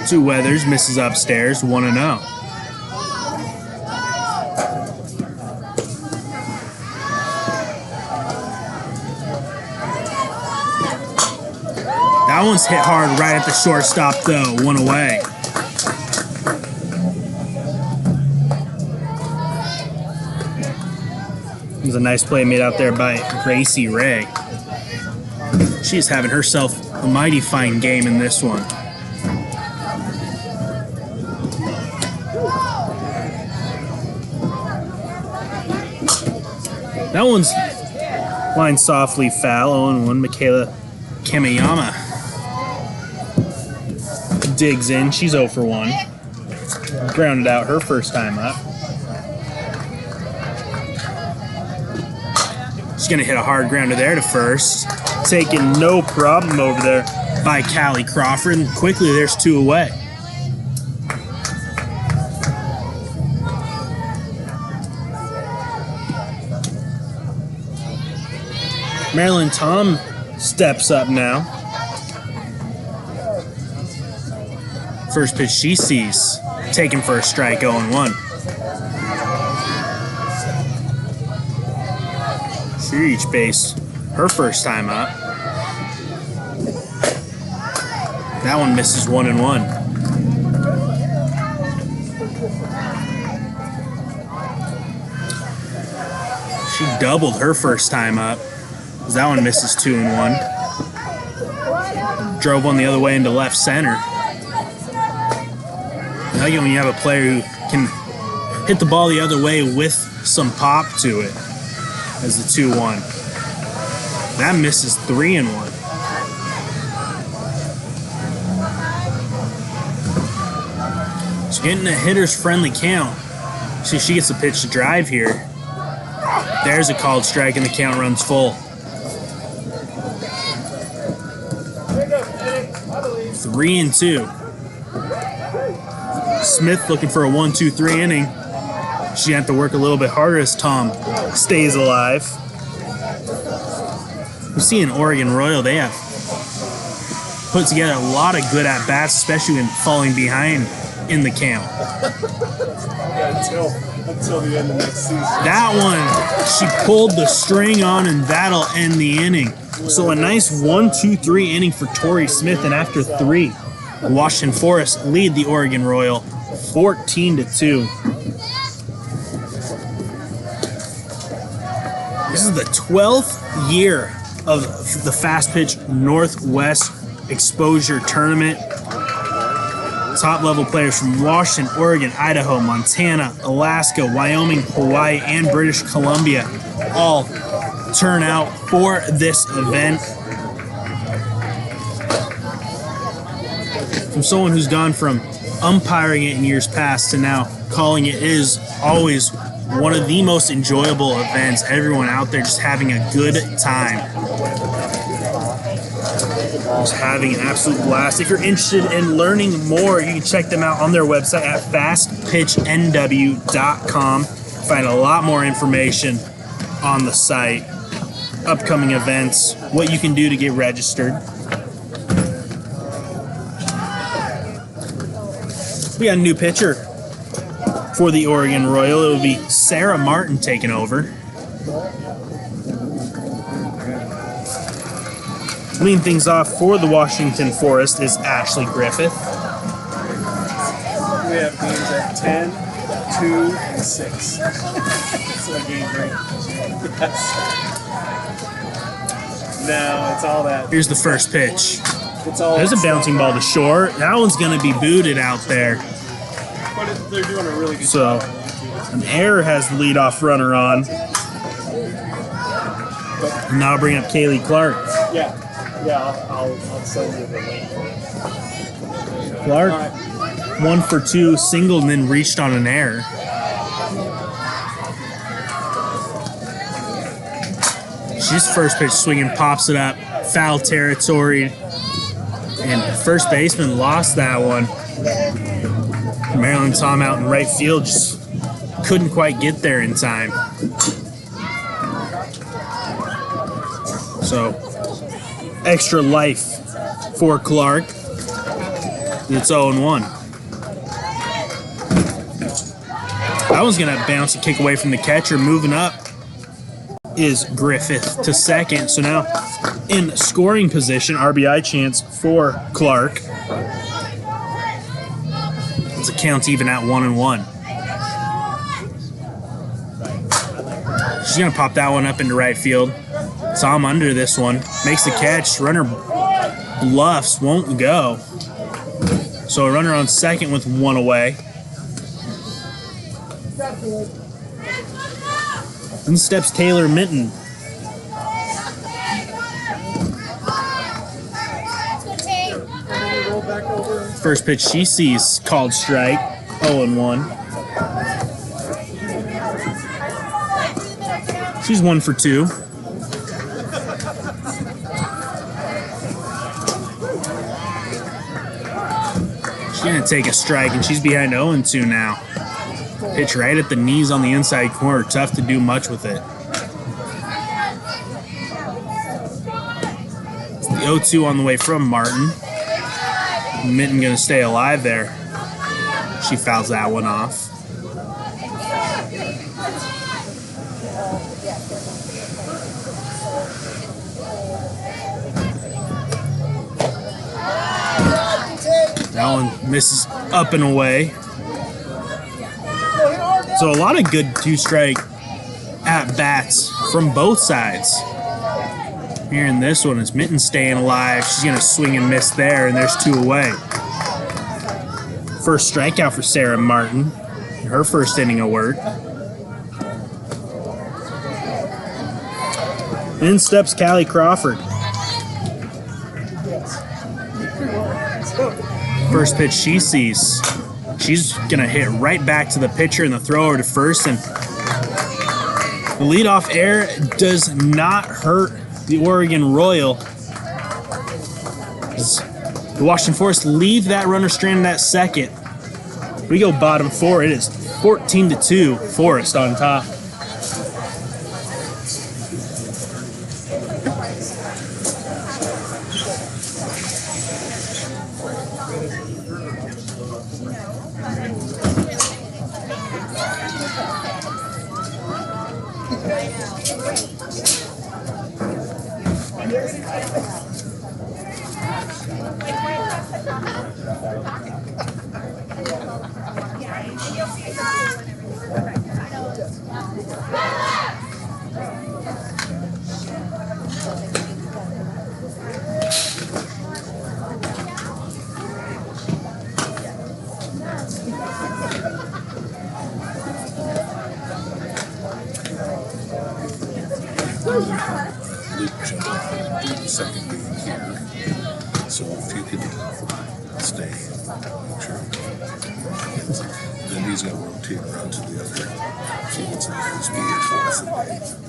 to Weathers, misses upstairs, 1-0. That one's hit hard right at the shortstop though, 1 away. It was a nice play made out there by Gracie Ray. She's having herself a mighty fine game in this one. That one's lined softly foul, 0-1. Michaela Kamiyama digs in, she's 0 for 1. Grounded out her first time up. She's gonna hit a hard grounder there to first. Taken no problem over there by Callie Crawford. And quickly, there's 2 away. Marilyn Tom steps up now. First pitch she sees, taken for a strike, 0-1. She reached base her first time up. That one misses, 1-1. She doubled her first time up. That one misses, 2-1. Drove one the other way into left center. I like it when you have a player who can hit the ball the other way with some pop to it. As the 2-1. That misses, 3-1. So getting a hitter's friendly count. See, she gets a pitch to drive here. There's a called strike and the count runs full. 3-2. Smith looking for a 1-2-3 inning. She had to work a little bit harder as Tom stays alive. We see in Oregon Royal, they have put together a lot of good at-bats, especially in falling behind in the count. Until the end of next season. That one, she pulled the string on, and that'll end the inning. So a nice 1-2-3 inning for Tori Smith, and after 3, Washington Forest lead the Oregon Royal 14-2. This is the 12th year of the FastPitch Northwest Exposure Tournament. Top level players from Washington, Oregon, Idaho, Montana, Alaska, Wyoming, Hawaii, and British Columbia all turn out for this event. From someone who's gone from umpiring it in years past to now calling it, is always one of the most enjoyable events. Everyone out there just having a good time. Just having an absolute blast. If you're interested in learning more, you can check them out on their website at fastpitchnw.com. Find a lot more information on the site, upcoming events, what you can do to get registered. We got a new pitcher for the Oregon Royal. It will be Sarah Martin taking over. Leading things off for the Washington Forest is Ashley Griffith. We have games at 10, 2, and 6. So a game break. Yes. No, it's all that. Here's the first pitch. It's all There's a bouncing ball to short. That one's going to be booted out there. But they're doing a really good So, job. an error has the leadoff runner on. Now bring up Kaylee Clark. Yeah, I'll send you the link. Clark, 1 for 2, singled and then reached on an error. She's first pitch swinging, pops it up, foul territory, and first baseman lost that one. Marilyn Tom out in right field just couldn't quite get there in time. So, extra life for Clark. It's 0-1. That one's going to bounce a kick away from the catcher. Moving up is Griffith to second. So now in scoring position, RBI chance for Clark. It's a count even at 1-1. She's going to pop that one up into right field. Tom under this one. Makes the catch. Runner bluffs. Won't go. So a runner on second with one away. Then steps Taylor Minton. First pitch she sees called strike. 0-1. She's 1 for 2. She's going to take a strike, and she's behind 0-2 now. Pitch right at the knees on the inside corner. Tough to do much with it. It's the 0-2 on the way from Martin. Minton going to stay alive there. She fouls that one off. That one misses up and away. So a lot of good two-strike at-bats from both sides. Here in this one, it's Minton staying alive. She's going to swing and miss there, and there's 2 away. First strikeout for Sarah Martin. Her first inning of work. In steps Callie Crawford. First pitch she sees. She's going to hit right back to the pitcher and the throw over to first. And the leadoff error does not hurt the Oregon Royal. The Washington Forest leave that runner stranded at second. We go bottom 4. It is 14-2. Forest on top. Luke jumped out in the second game here. So if you could stay, make sure. Then he's going to rotate around to the other fields and he's be here for us.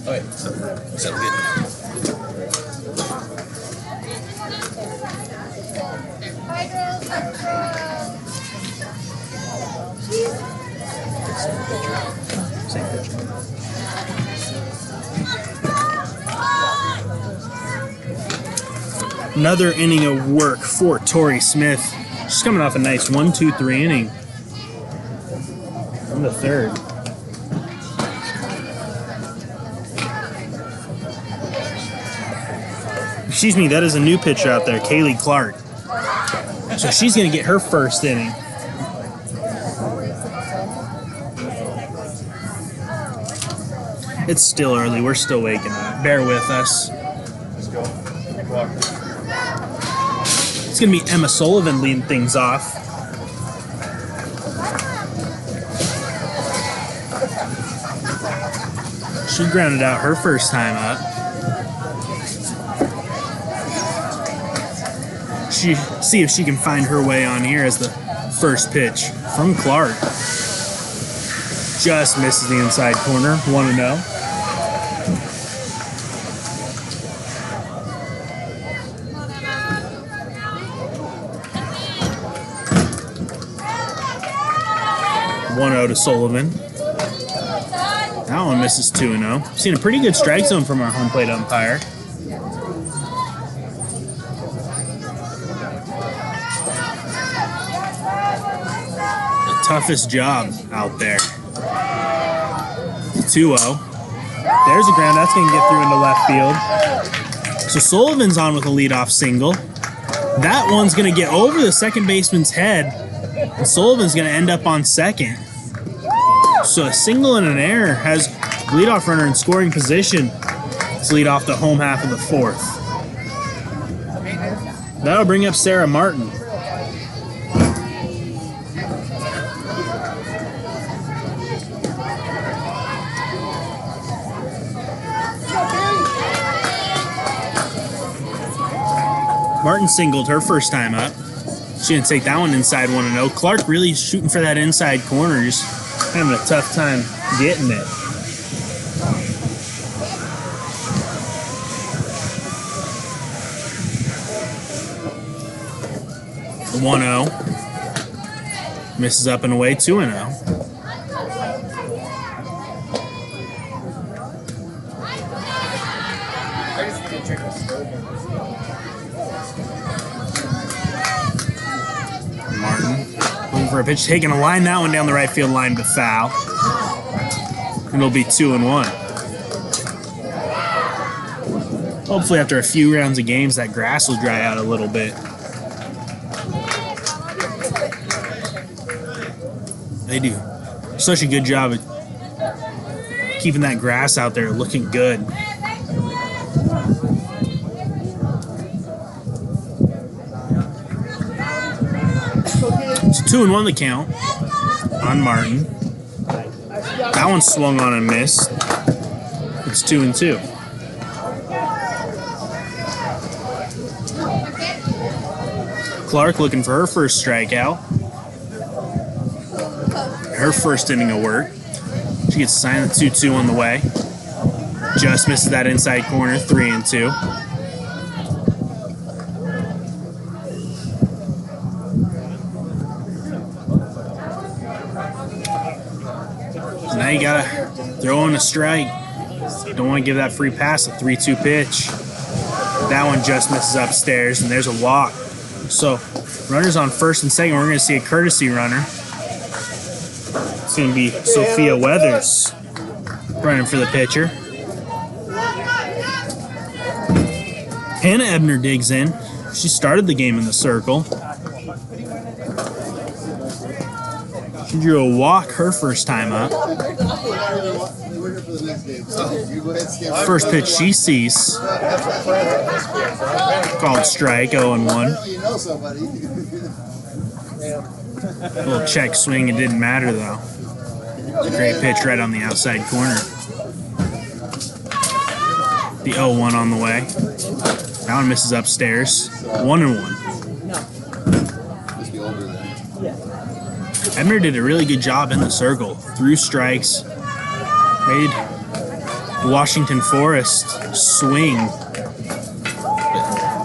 Okay. Sound good? Same pitcher. Another inning of work for Tori Smith. She's coming off a nice 1-2-3 inning. In the third. Excuse me, that is a new pitcher out there, Kaylee Clark. So she's going to get her first inning. It's still early. We're still waking up. Bear with us. It's going to be Emma Sullivan leading things off. She grounded out her first time up. See if she can find her way on here as the first pitch from Clark. Just misses the inside corner. 1-0. To Sullivan. That one misses 2-0. Seen a pretty good strike zone from our home plate umpire. toughest job out there. 2-0. There's a ground. That's going to get through into left field. So Sullivan's on with a leadoff single. That one's going to get over the second baseman's head. And Sullivan's going to end up on second. So a single and an error has leadoff runner in scoring position to lead off the home half of the fourth. That'll bring up Sarah Martin. Martin singled her first time up. She didn't take that one inside 1-0. Clark really shooting for that inside corner, just having a tough time getting it. The 1-0. Misses up and away, 2-0. For a pitch, taking a line, that one down the right field line to foul. And it'll be 2-1. Hopefully after a few rounds of games, that grass will dry out a little bit. They do such a good job of keeping that grass out there looking good. It's 2-1 the count on Martin. That one swung on and missed. It's 2-2. Clark looking for her first strikeout. Her first inning of work. She gets signed at 2-2 on the way. Just misses that inside corner, 3-2. Now you gotta throw in a strike. Don't want to give that free pass, a 3-2 pitch. That one just misses upstairs, and there's a walk. So, runners on first and second, we're going to see a courtesy runner. It's going to be Sophia Weathers running for the pitcher. Hannah Ebner digs in. She started the game in the circle. She drew a walk her first time up. First pitch she sees. Called strike, 0-1. A little check swing, it didn't matter though. It's a great pitch right on the outside corner. The 0-1 on the way. That one misses upstairs. 1-1. Ebner did a really good job in the circle. Threw strikes. Made Washington Forest swing.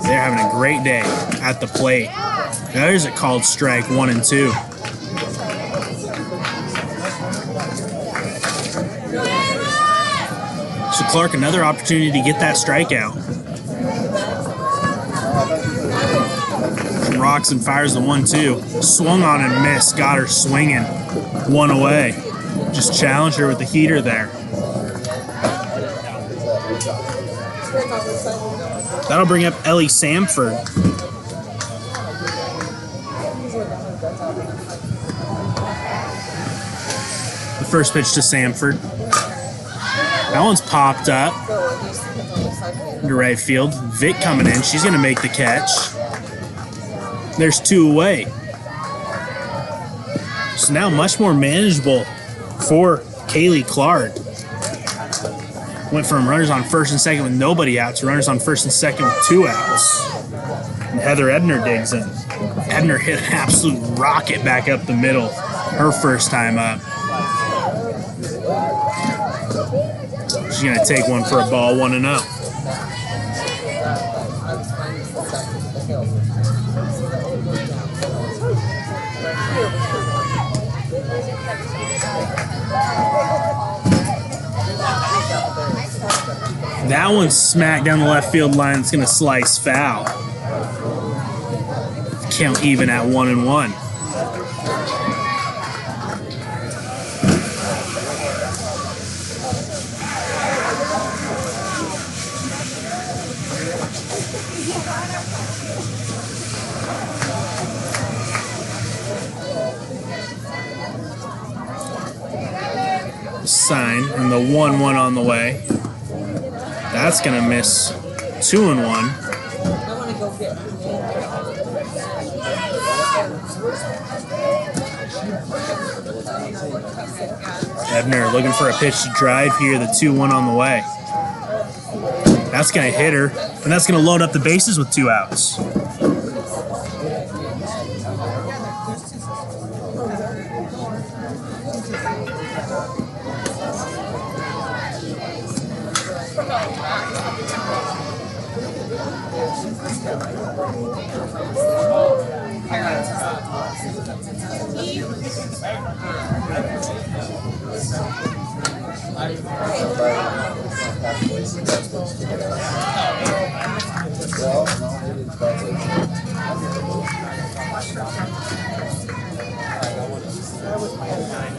They're having a great day at the plate. There's a called strike, 1-2. So Clark, another opportunity to get that strikeout. Rocks and fires the 1-2. Swung on and missed. Got her swinging. One away. Just challenged her with the heater there. That'll bring up Ellie Samford. The first pitch to Samford. That one's popped up into right field. Vic coming in. She's going to make the catch. There's 2 away. So now much more manageable for Kaylee Clark. Went from runners on first and second with nobody out to runners on first and second with 2 outs. And Heather Ebner digs in. Ebner hit an absolute rocket back up the middle her first time up. She's going to take one for a ball, 1-0. That one's smacked down the left field line. It's going to slice foul. Count even at 1-1. sign, and the 1-1 on the way. That's gonna miss 2-1. Ebner looking for a pitch to drive here, the 2-1 on the way. That's gonna hit her, and that's gonna load up the bases with 2 outs.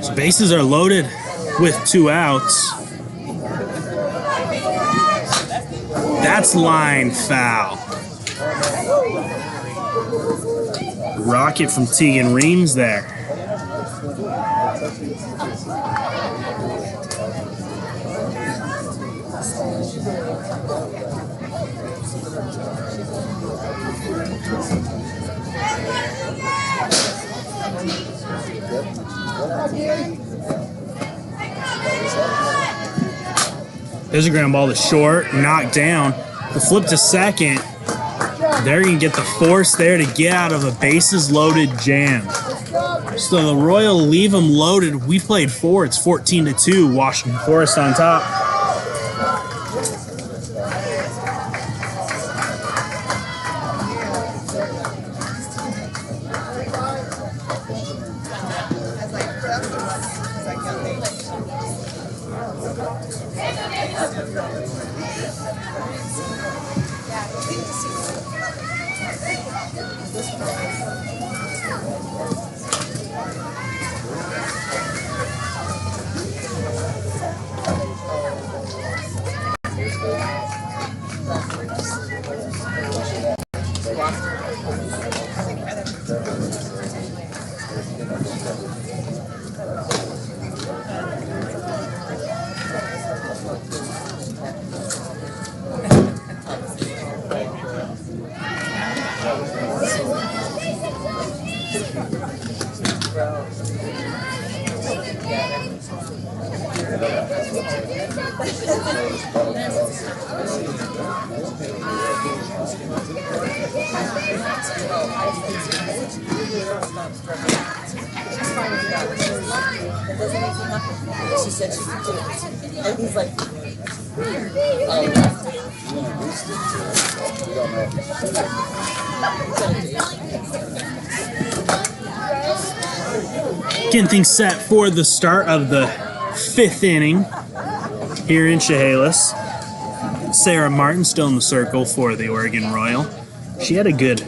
So bases are loaded with 2 outs. That's line foul. Rocket from Tegan Reams there. There's a ground ball to short, knocked down. The flip to second. They're going to get the force there to get out of a bases loaded jam. So the Royal leave them loaded. We played 4. It's 14-2. Washington Forest on top. She said she could do it. And he's like, Getting things set for the start of the 5th inning here in Chehalis. Sarah Martin still in the circle for the Oregon Royal. She had a good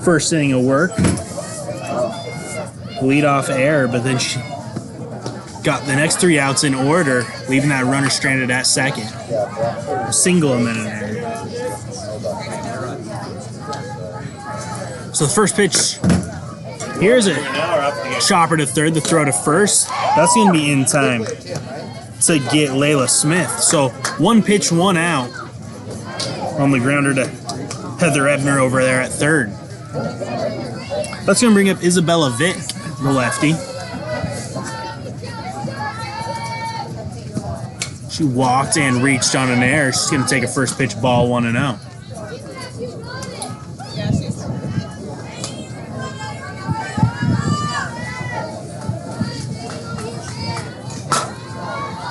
first inning of work. Leadoff error, but then she got the next 3 outs in order, leaving that runner stranded at second. A single a minute error. So the first pitch, here's a chopper to third, the throw to first. That's going to be in time to get Layla Smith. So 1 pitch, 1 out on the grounder to Heather Ebner over there at third. That's going to bring up Isabella Vick, the lefty. She walked and reached on an error. She's going to take a first pitch ball 1-0.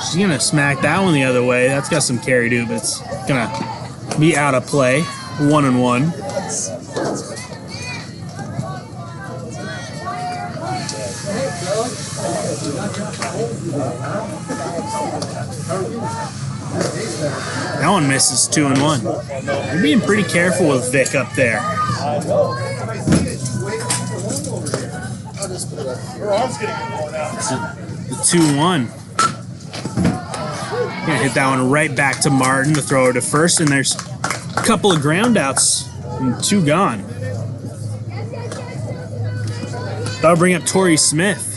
She's going to smack that one the other way. That's got some carry to it, but it's going to be out of play. 1-1. That one misses 2-1. You're being pretty careful with Vic up there. The 2-1. Gonna hit that one right back to Martin, the thrower to first, and there's a couple of ground outs and 2 gone. That'll bring up Tori Smith.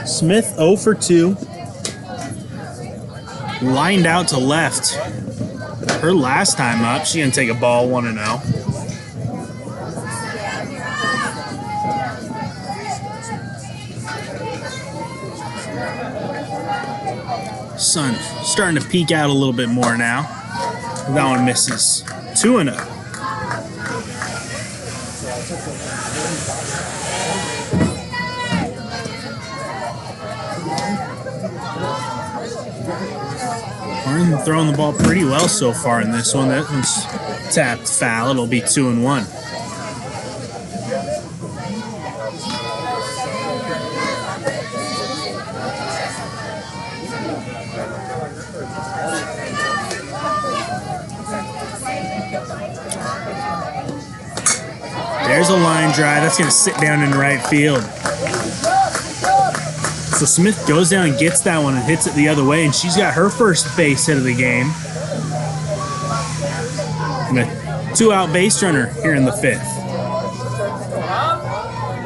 Smith 0 for 2. Lined out to left. Her last time up, she's going to take a ball 1-0. Sun starting to peek out a little bit more now. That one misses. 2-0. Martin throwing the ball pretty well so far in this one. That one's tapped foul. It'll be 2-1. There's a line drive. That's going to sit down in right field. So Smith goes down and gets that one and hits it the other way, and she's got her first base hit of the game. And a 2-out base runner here in the 5th.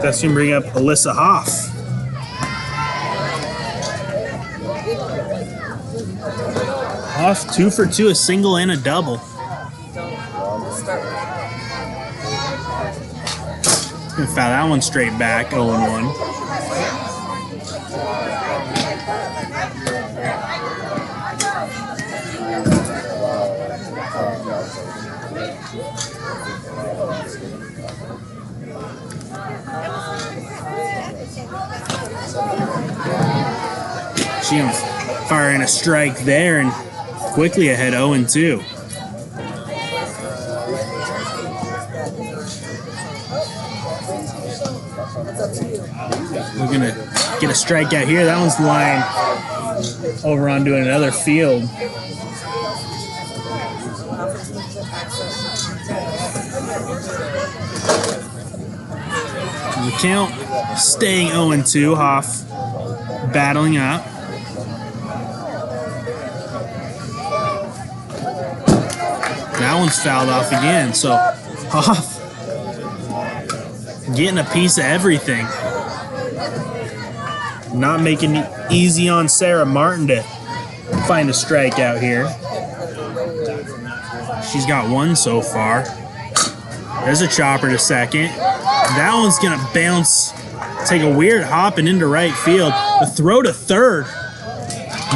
That's going to bring up Alyssa Hoff. Hoff 2 for 2, a single and a double. Gonna foul that one straight back, 0-1. She firing a strike there and quickly ahead 0-2. We're going to get a strikeout here. That one's lying over onto another field. The count staying 0-2. Hoff battling up. That one's fouled off again. So Hoff getting a piece of everything. Not making it easy on Sarah Martin to find a strikeout here. She's got one so far. There's a chopper to second. That one's going to bounce, take a weird hop and into right field. The throw to third.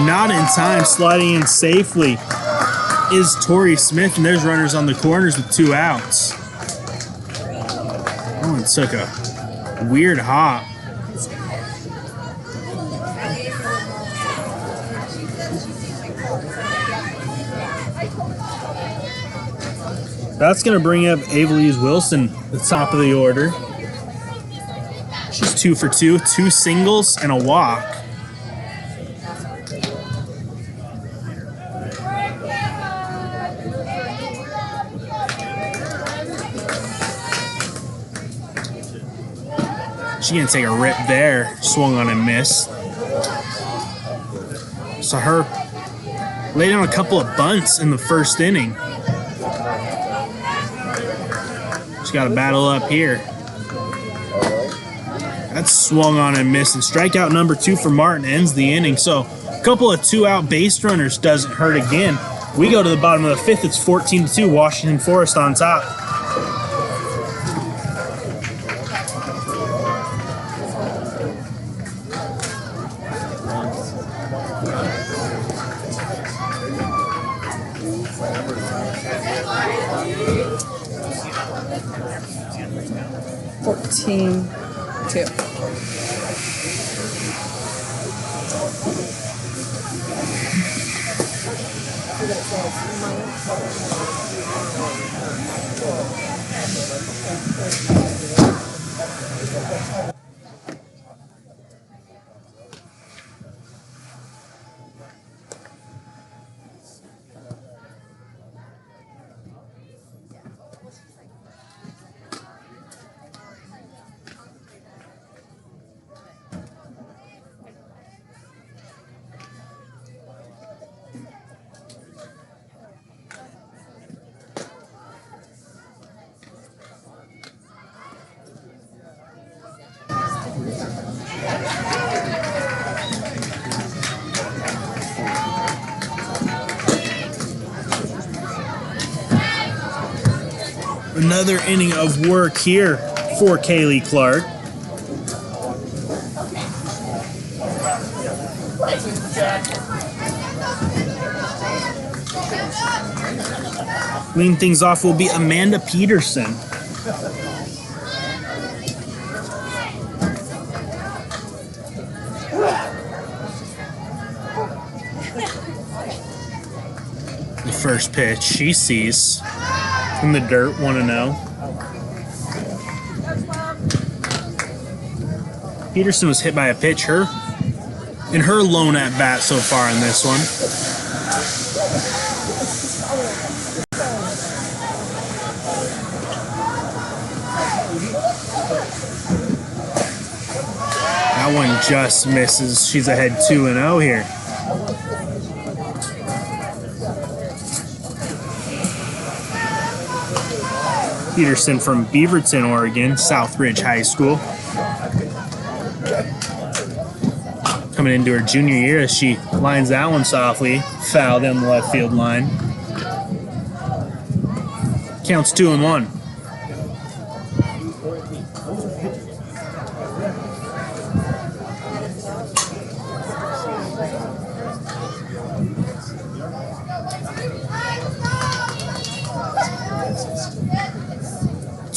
Not in time, sliding in safely is Tori Smith, and there's runners on the corners with 2 outs. That one took a weird hop. That's going to bring up Avelise Wilson, the top of the order. She's 2 for 2, 2 singles and a walk. She's going to take a rip there. Swung on and missed. So her laid down a couple of bunts in the first inning. She's got a battle up here. That's swung on and missed. And strikeout number 2 for Martin ends the inning. So a couple of 2-out base runners doesn't hurt again. We go to the bottom of the 5th. It's 14-2. Washington Forest on top. Another inning of work here for Kaylee Clark. Leading things off will be Amanda Peterson. The first pitch she sees in the dirt, 1-0. Peterson was hit by a pitch in her lone at bat so far in this one. That one just misses. She's ahead 2-0 here. Peterson from Beaverton, Oregon, Southridge High School. Coming into her junior year as she lines that one softly, foul down the left field line. Counts 2-1.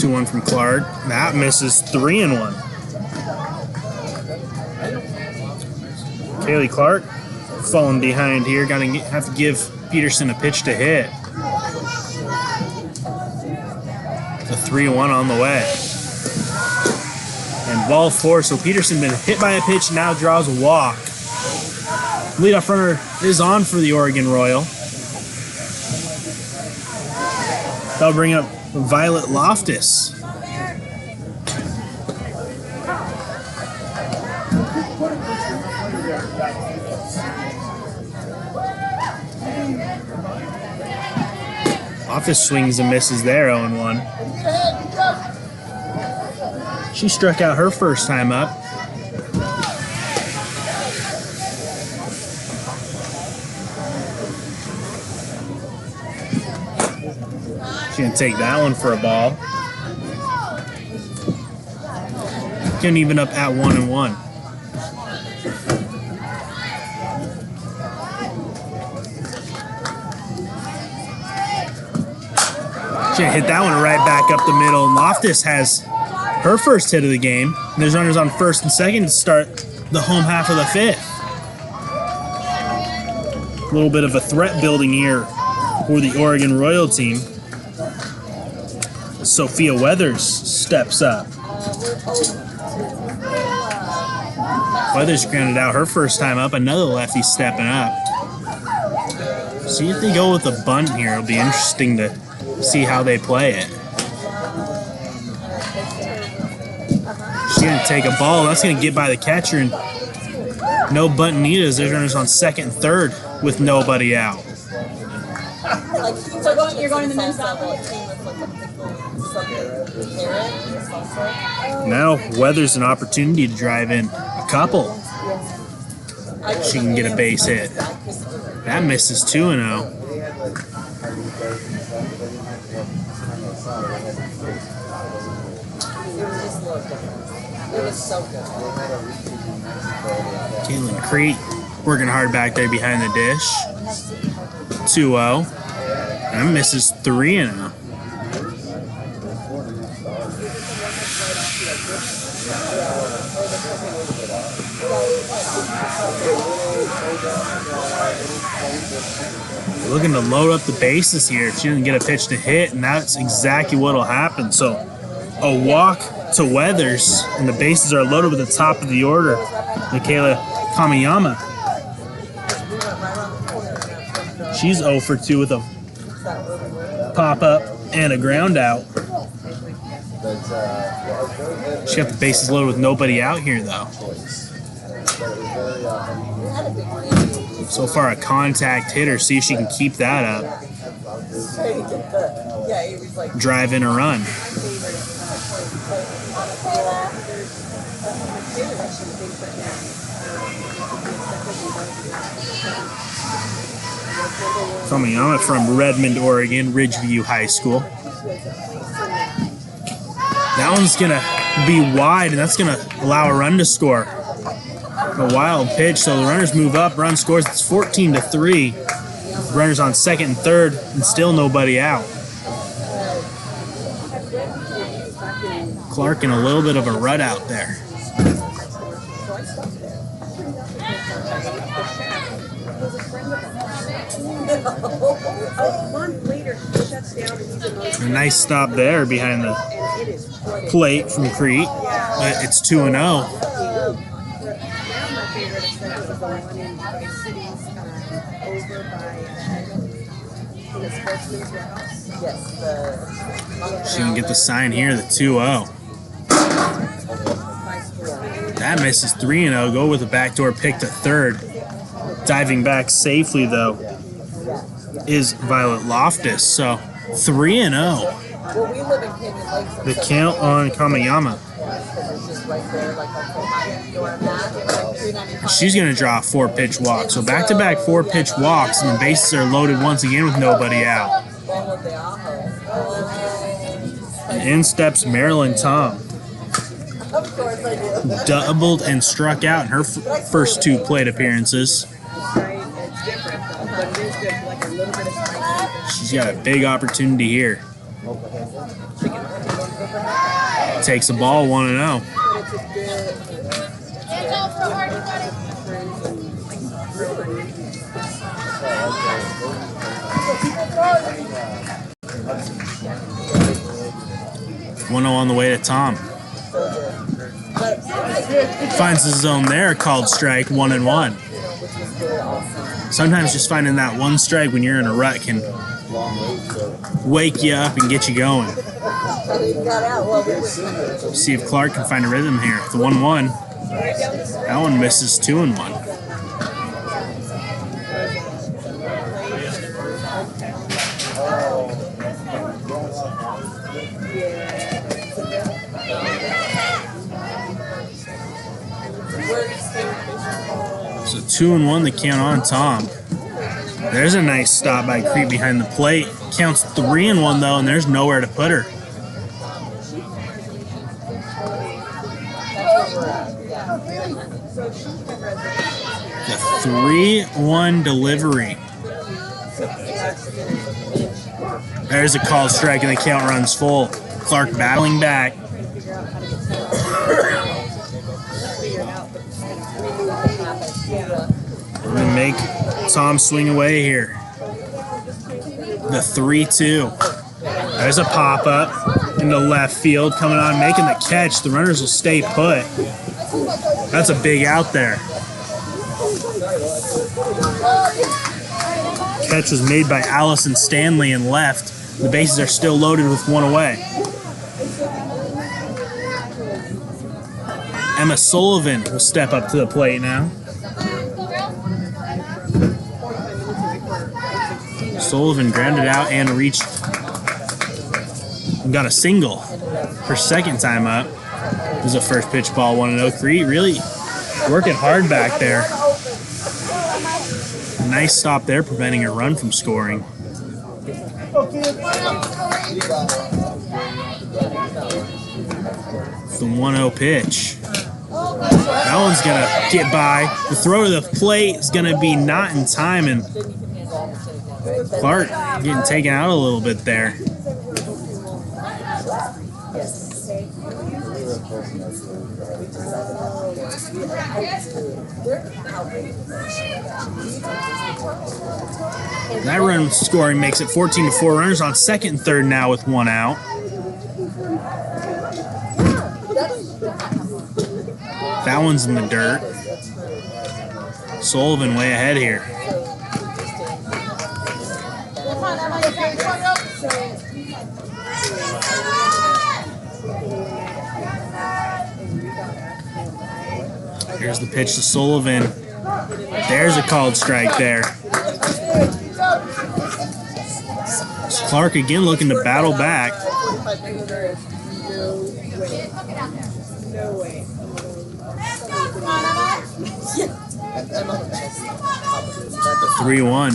One from Clark. That misses. 3-1. Kaylee Clark falling behind here. Have to give Peterson a pitch to hit. The 3-1 on the way. And ball four. So Peterson been hit by a pitch, now draws a walk. Leadoff runner is on for the Oregon Royal. That'll bring up Violet Loftus. Loftus swings and misses there, 0-1. She struck out her first time up. She's gonna take that one for a ball. Getting even up at 1-1. She hit that one right back up the middle. And Loftus has her first hit of the game. And there's runners on first and second to start the home half of the fifth. A little bit of a threat building here for the Oregon Royal team. Sophia Weathers steps up. Weathers grounded out her first time up. Another lefty stepping up. See if they go with a bunt here. It'll be interesting to see how they play it. She's going to take a ball. That's going to get by the catcher. And no bunt needed as there's runners on second and third with nobody out. So you're going to the men's level? Now Weathers an opportunity to drive in a couple. She can get a base hit. That misses 2-0. Caitlin Crete working hard back there behind the dish. 2-0. That misses 3-0. Looking to load up the bases here. She didn't get a pitch to hit, and that's exactly what will happen. So a walk to Weathers, and the bases are loaded with the top of the order. Michaela Kamiyama. She's 0 for 2 with a pop-up and a ground out. She got the bases loaded with nobody out here, though. So far, a contact hitter. See if she can keep that up. Drive in a run. Kamiyama from Redmond, Oregon, Ridgeview High School. That one's going to be wide, and that's going to allow a run to score. A wild pitch, so the runners move up, run scores. It's 14-3. Runners on second and third, and still nobody out. Clark in a little bit of a rut out there. A nice stop there behind the plate from Crete, but it's 2-0. She can get the sign here, the 2-0. That misses 3-0. Go with a backdoor pick to third. Diving back safely, though, is Violet Loftus. So 3-0. The count on Kamayama. She's going to draw a 4-pitch walk. So back-to-back 4-pitch walks, and the bases are loaded once again with nobody out. In steps Marilyn Tom. Doubled and struck out in her first 2 plate appearances. She's got a big opportunity here. Takes the ball 1-0. On the way to Tom. Finds the zone there, called strike, 1-1. Sometimes just finding that one strike when you're in a rut can wake you up and get you going. See if Clark can find a rhythm here. The 1-1. That one misses 2-1. So 2-1 the count on Tom. There's a nice stop by Crete behind the plate. Counts 3-1 though, and there's nowhere to put her. The 3-1 delivery. There's a called strike, and the count runs full. Clark battling back. We're going to make Tom swing away here. The 3-2. There's a pop-up into left field. Coming on, making the catch. The runners will stay put. That's a big out there. Catch was made by Allison Stanley and left. The bases are still loaded with 1 away. Emma Sullivan will step up to the plate now. Sullivan grounded out and reached and got a single. Her second time up. It was a first pitch ball, 1-0. Crete really working hard back there. Nice stop there, preventing a run from scoring. The 1-0 pitch. That one's going to get by. The throw to the plate is going to be not in time, and Clark getting taken out a little bit there. That run scoring makes it 14-4. Runners on second and third now with 1 out. That one's in the dirt. Sullivan way ahead here. Here's the pitch to Sullivan. There's a called strike there. Clark again looking to battle back. The 3-1.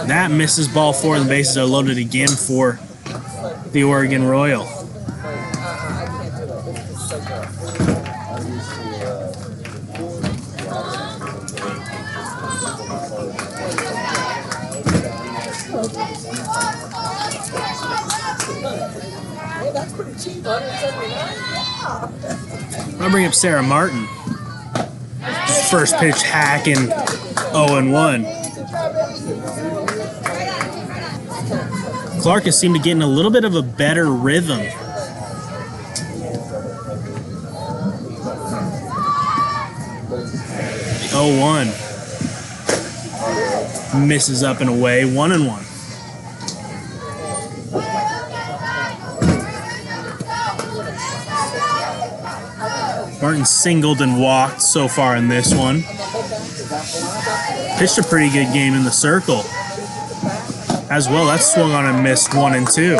That misses ball 4, and the bases are loaded again for the Oregon Royal. Hey, that's pretty cheap, 179. I'll bring up Sarah Martin. First pitch hacking 0-1. Clark has seemed to get in a little bit of a better rhythm. The 0-1. Misses up and away, 1-1. Martin singled and walked so far in this one. Pitched a pretty good game in the circle. As well, that swung on and missed 1 and 2.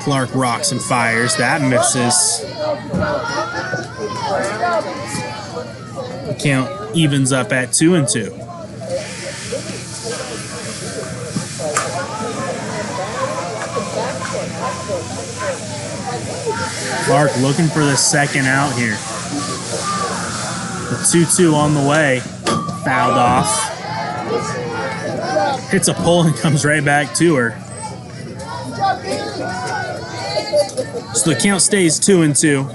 Clark rocks and fires. That misses. Count evens up at 2 and 2. Clark looking for the second out here. The 2-2 on the way. Fouled off. Hits a pole and comes right back to her. So the count stays 2 and 2.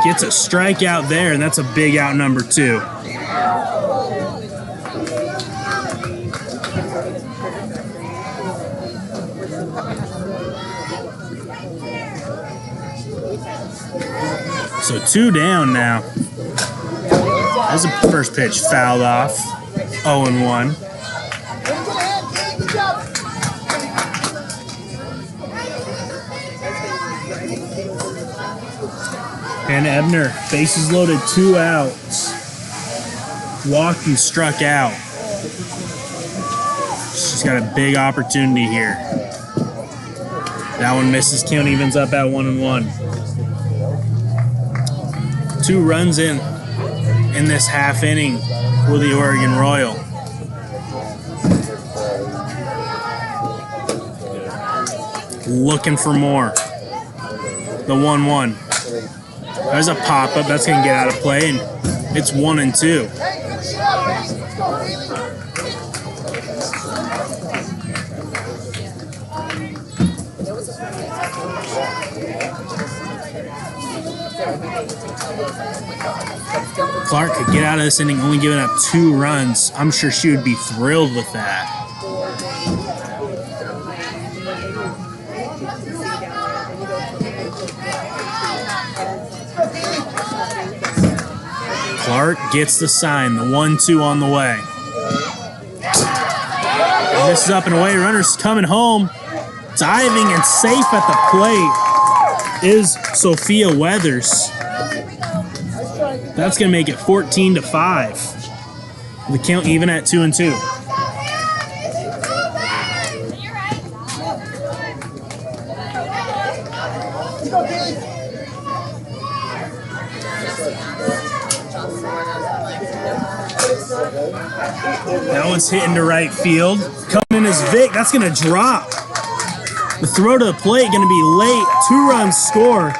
Gets a strikeout there, and that's a big out number 2. So 2 down now. That's a first pitch fouled off. 0-1. And Ebner, bases loaded, 2 outs. Walked and struck out. She's got a big opportunity here. That one misses. Count evens up at 1-1. 2 runs in this half inning for the Oregon Royal. Looking for more. The 1-1. There's a pop-up. That's going to get out of play, and it's 1 and 2. Clark could get out of this inning only giving up 2 runs. I'm sure she would be thrilled with that. Clark gets the sign, the 1-2 on the way. And this is up and away. Runner's coming home. Diving and safe at the plate is Sophia Weathers. That's going to make it 14-5. The count even at 2 and 2. That one's hitting to right field. Coming in is Vic. That's going to drop. The throw to the plate going to be late. 2 runs score.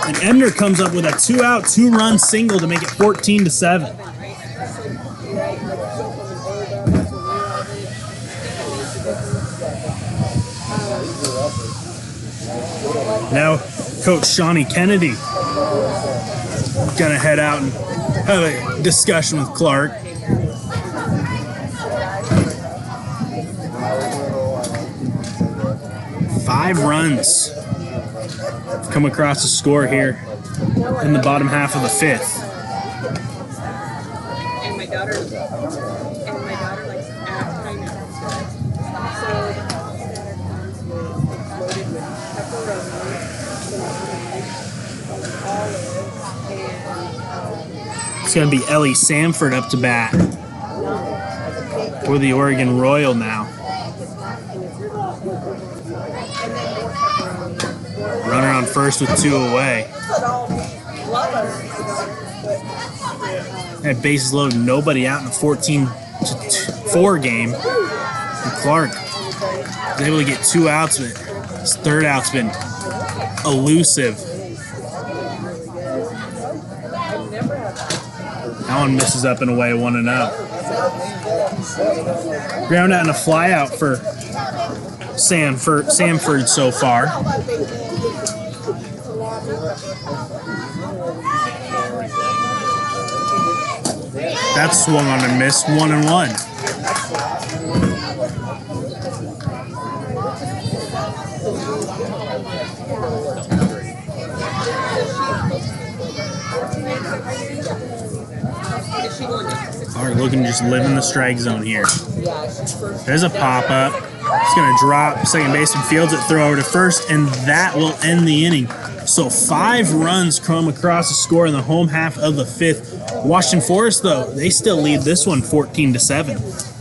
And Ebner comes up with a 2-out, 2-run single to make it 14-7. Now, Coach Shawnee Kennedy gonna head out and have a discussion with Clark. Five runs come across the score here in the bottom half of the 5th. And my daughter likes pineapple. So the platter comes loaded with pepperoni, olives, and It's going to be Ellie Sanford up to bat for the Oregon Royal now. Runner on first with 2 away. That bases loaded, nobody out in a 14-4 game. And Clark was able to get 2 outs, but his third out's been elusive. That one misses up and away, 1-0. Ground out and a fly out for Samford so far. That swung on and missed, 1-1. Clark looking to just live in the strike zone here. There's a pop-up. It's going to drop. Second baseman fields it, throw over to first, and that will end the inning. So 5 runs come across the score in the home half of the 5th. Washington Forest, though, they still lead this one 14-7.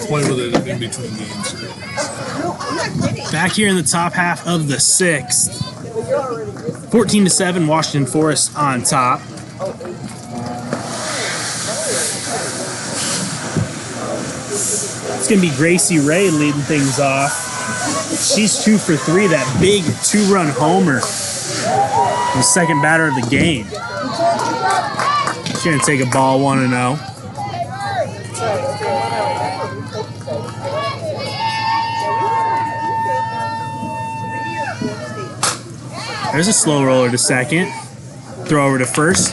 Play with it in between games. Back here in the top half of the 6th. 14-7, Washington Forest on top. It's going to be Gracie Ray leading things off. She's 2 for 3, that big 2-run homer. The second batter of the game. She's going to take a ball 1-0. There's a slow roller to second. Throw over to first.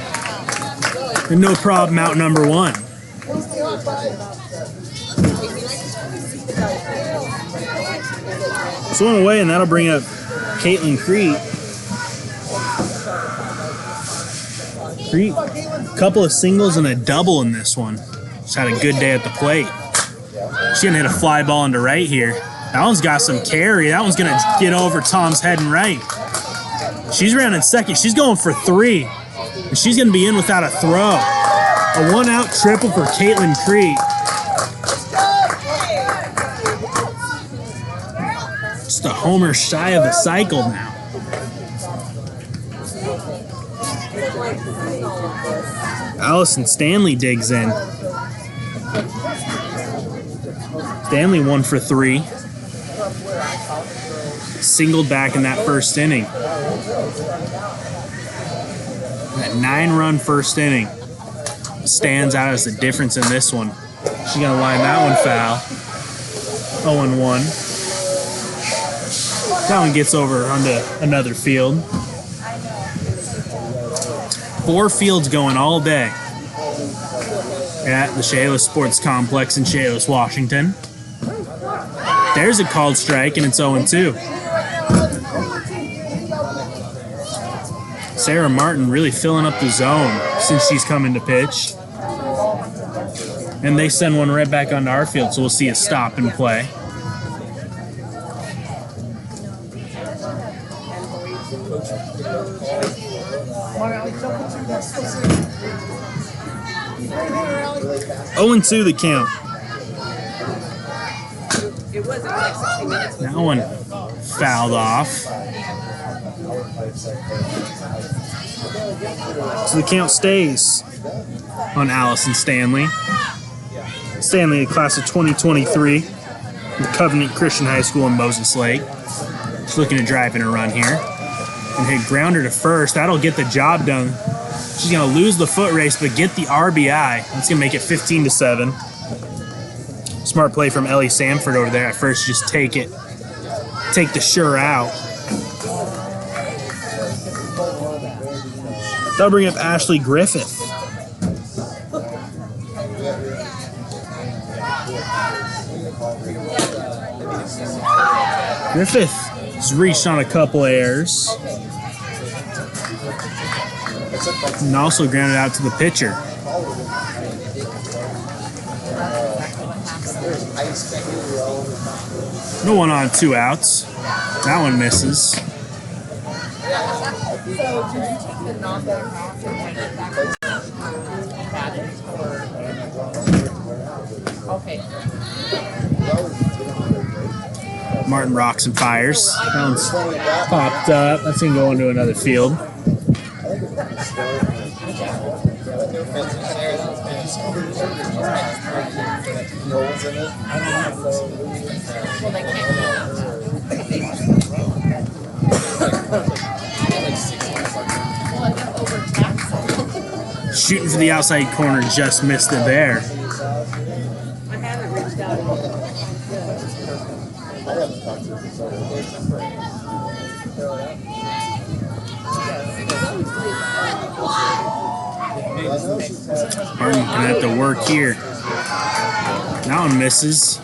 And no problem, out number 1. So one away, and that'll bring up Caitlin Crete. Crete, a couple of singles and a double in this one. She's had a good day at the plate. She's going to hit a fly ball into right here. That one's got some carry. That one's going to get over Tom's head and right. She's rounding second. She's going for 3. And she's going to be in without a throw. A 1-out triple for Caitlin Crete. Just a homer shy of the cycle now. Allison Stanley digs in. Stanley 1 for 3. Singled back in that first inning. That 9-run first inning stands out as the difference in this one. She's going to line that one foul. 0-1. That one gets over onto another field. 4 fields going all day at the Chehalis Sports Complex in Chehalis, Washington. There's a called strike, and it's 0-2. Sarah Martin really filling up the zone since she's coming to pitch. And they send one right back onto our field, so we'll see a stop and play. Oh, and 2 the count. That one fouled off. So the count stays on Allison Stanley. Stanley, a class of 2023. Covenant Christian High School in Moses Lake. She's looking to drive in a run here. And hit grounder to first. That'll get the job done. She's going to lose the foot race, but get the RBI. That's going to make it 15-7. Smart play from Ellie Samford over there. At first, just take it. Take the sure out. That'll bring up Ashley Griffith. Griffith has reached on a couple errors. And also grounded out to the pitcher. No one on, 2 outs. That one misses. Martin rocks and fires. That one's popped up. That's going to go into another field. Shooting for the outside corner, just missed it there. I haven't reached out. Martin gonna have to work here. That one misses.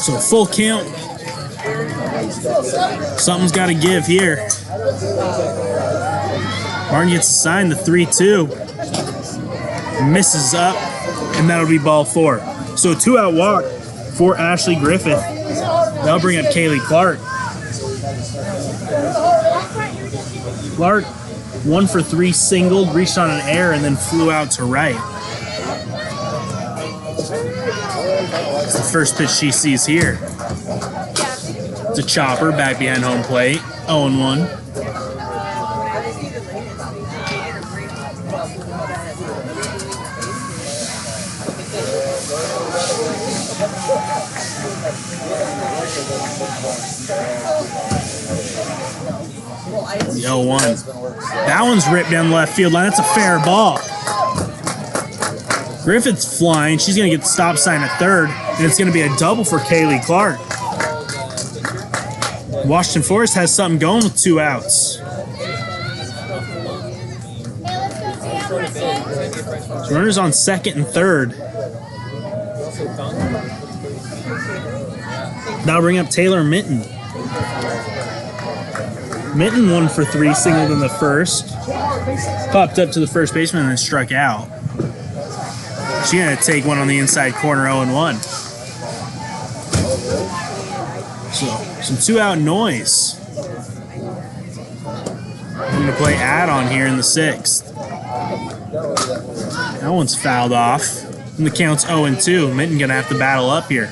So full count. Something's got to give here. Martin gets assigned the 3-2. Misses up, and that'll be ball 4. So a 2-out walk for Ashley Griffith. That'll bring up Kaylee Clark. Clark, 1 for 3 singled, reached on an error, and then flew out to right. It's the first pitch she sees here. It's a chopper back behind home plate. 0-1. The 0-1. That one's ripped down the left field line. That's a fair ball. Griffith's flying. She's going to get the stop sign at third, and it's going to be a double for Kaylee Clark. Washington Forest has something going with 2 outs. So runners on second and third. Now bring up Taylor Minton. Minton 1 for 3, singled in the first. Popped up to the first baseman and then struck out. She's going to take one on the inside corner, 0-1. So, some 2-out noise. I'm going to play add-on here in the 6th. That one's fouled off. And the count's 0-2. Minton going to have to battle up here.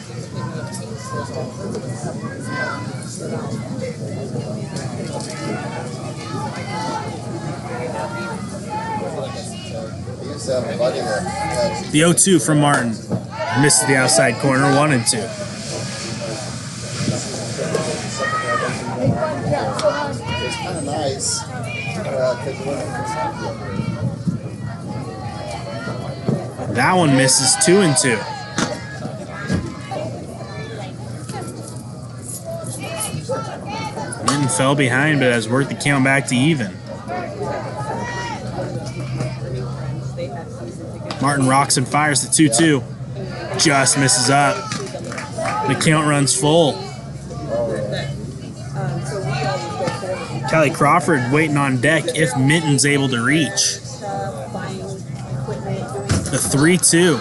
The 0-2 from Martin. Misses the outside corner, 1-2. It's kind of nice. That one misses, 2-2. Minton fell behind, but has worked the count back to even. Martin rocks and fires the 2-2. Just misses up. The count runs full. Kelly Crawford waiting on deck if Minton's able to reach. The 3-2.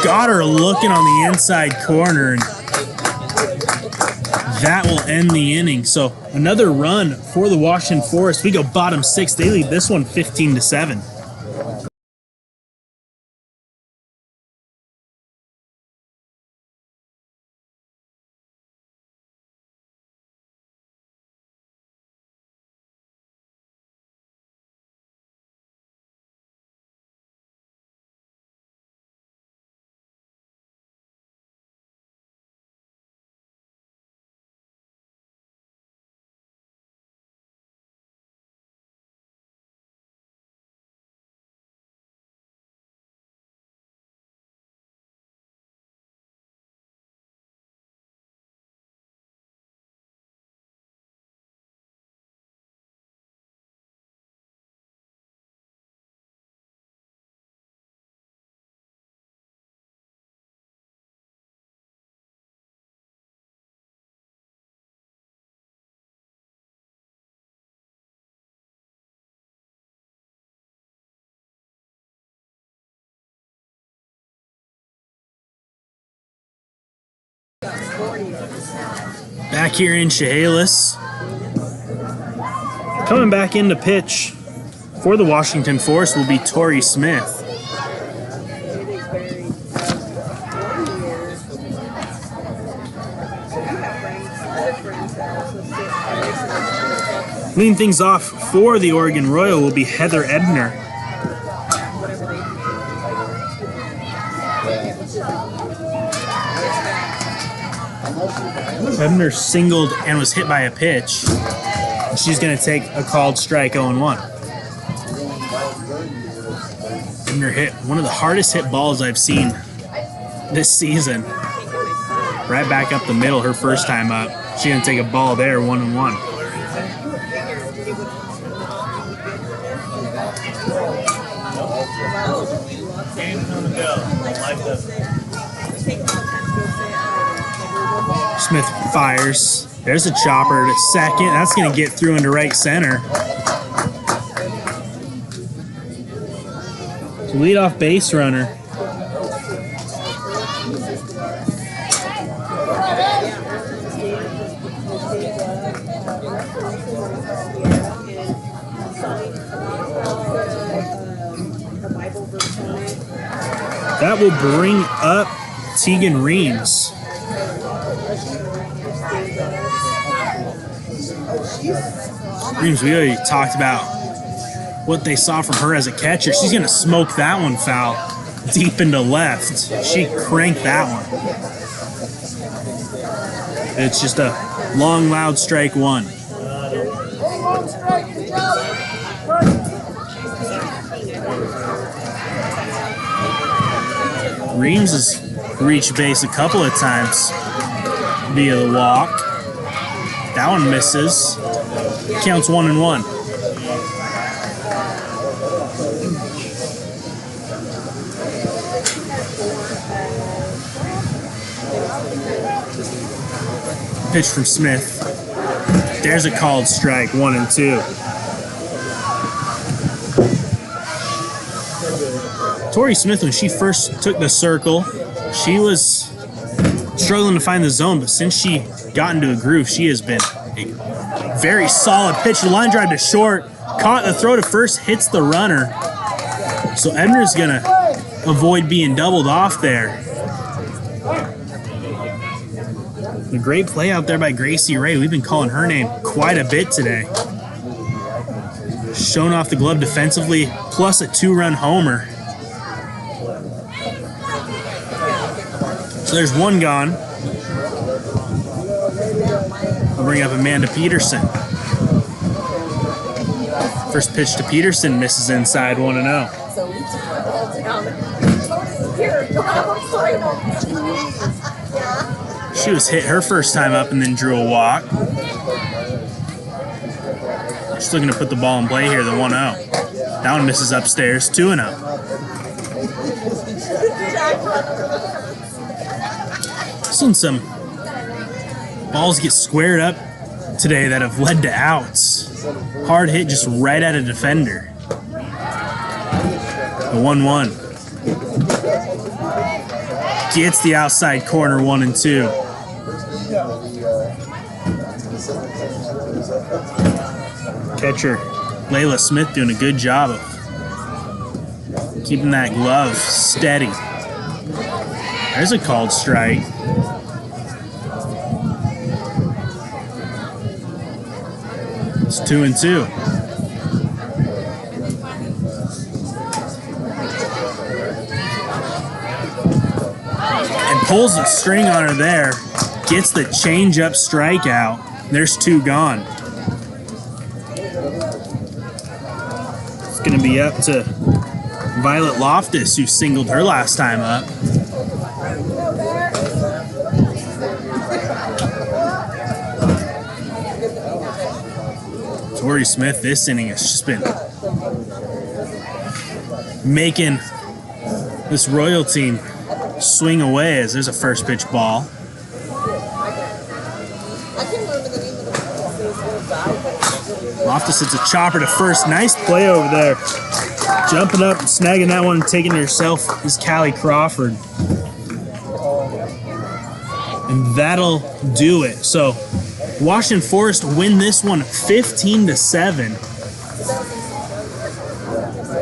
Got her looking on the inside corner, and that will end the inning. So another run for the Washington Forest. We go bottom 6. They lead this one 15-7. Back here in Chehalis. Coming back in to pitch for the Washington Force will be Torrey Smith. Leading things off for the Oregon Royal will be Heather Ebner. Ebner singled and was hit by a pitch. She's going to take a called strike 0-1. Ebner hit one of the hardest hit balls I've seen this season. Right back up the middle her first time up. She's going to take a ball there, 1-1. Smith fires. There's a chopper to second. That's going to get through into right center. Leadoff base runner. That will bring up Tegan Reams. Reams, we already talked about what they saw from her as a catcher. She's going to smoke that one foul deep into left. She cranked that one. It's just a long, loud strike 1. Reams has reached base a couple of times via the walk. That one misses. Counts 1-1. Pitch from Smith. There's a called strike, 1-2. Torrey Smith, when she first took the circle, she was struggling to find the zone, but since she got into a groove, she has been a very solid pitch. The line drive to short, caught the throw to first, hits the runner. So Ebner's gonna avoid being doubled off there. A great play out there by Gracie Ray. We've been calling her name quite a bit today. Shown off the glove defensively, plus a 2-run homer. So there's one gone. I'll bring up Amanda Peterson. First pitch to Peterson, misses inside, 1-0. She was hit her first time up and then drew a walk. She's looking to put the ball in play here, the 1-0. That one misses upstairs, 2-0. Seen some balls get squared up today that have led to outs. Hard hit just right at a defender. The 1-1. Gets the outside corner, 1-2. Catcher Layla Smith doing a good job of keeping that glove steady. There's a called strike. It's 2-2. And pulls the string on her there. Gets the change-up strikeout. There's 2 gone. It's going to be up to Violet Loftus, who singled her last time up. Torrey Smith this inning has just been making this Royal team swing away as there's a first pitch ball. Loftus hits a chopper to first. Nice play over there. Jumping up and snagging that one and taking it herself is Callie Crawford. And that'll do it. So Washington Forest win this one 15-7.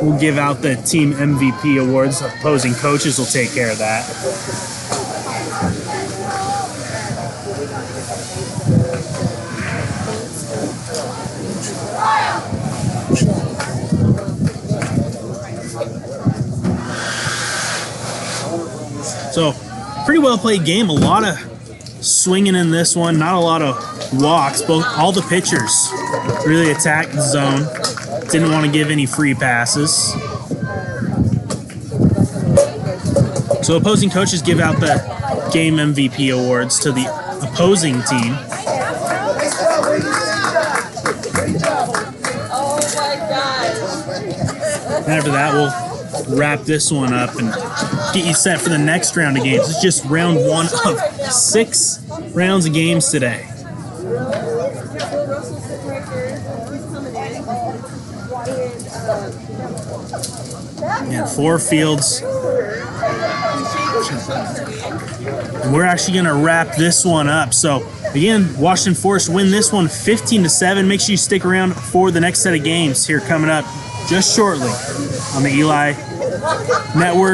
We'll give out the team MVP awards. Opposing coaches will take care of that. So, pretty well played game. A lot of swinging in this one. Not a lot of walks. All the pitchers really attacked the zone. Didn't want to give any free passes. So opposing coaches give out the game MVP awards to the opposing team. Oh my God. And after that, we'll wrap this one up and get you set for the next round of games. It's just round one of 6 rounds of games today. Yeah, 4 fields. And we're actually going to wrap this one up. So, again, Washington Forest win this one 15-7. Make sure you stick around for the next set of games here coming up just shortly on the Eli Network.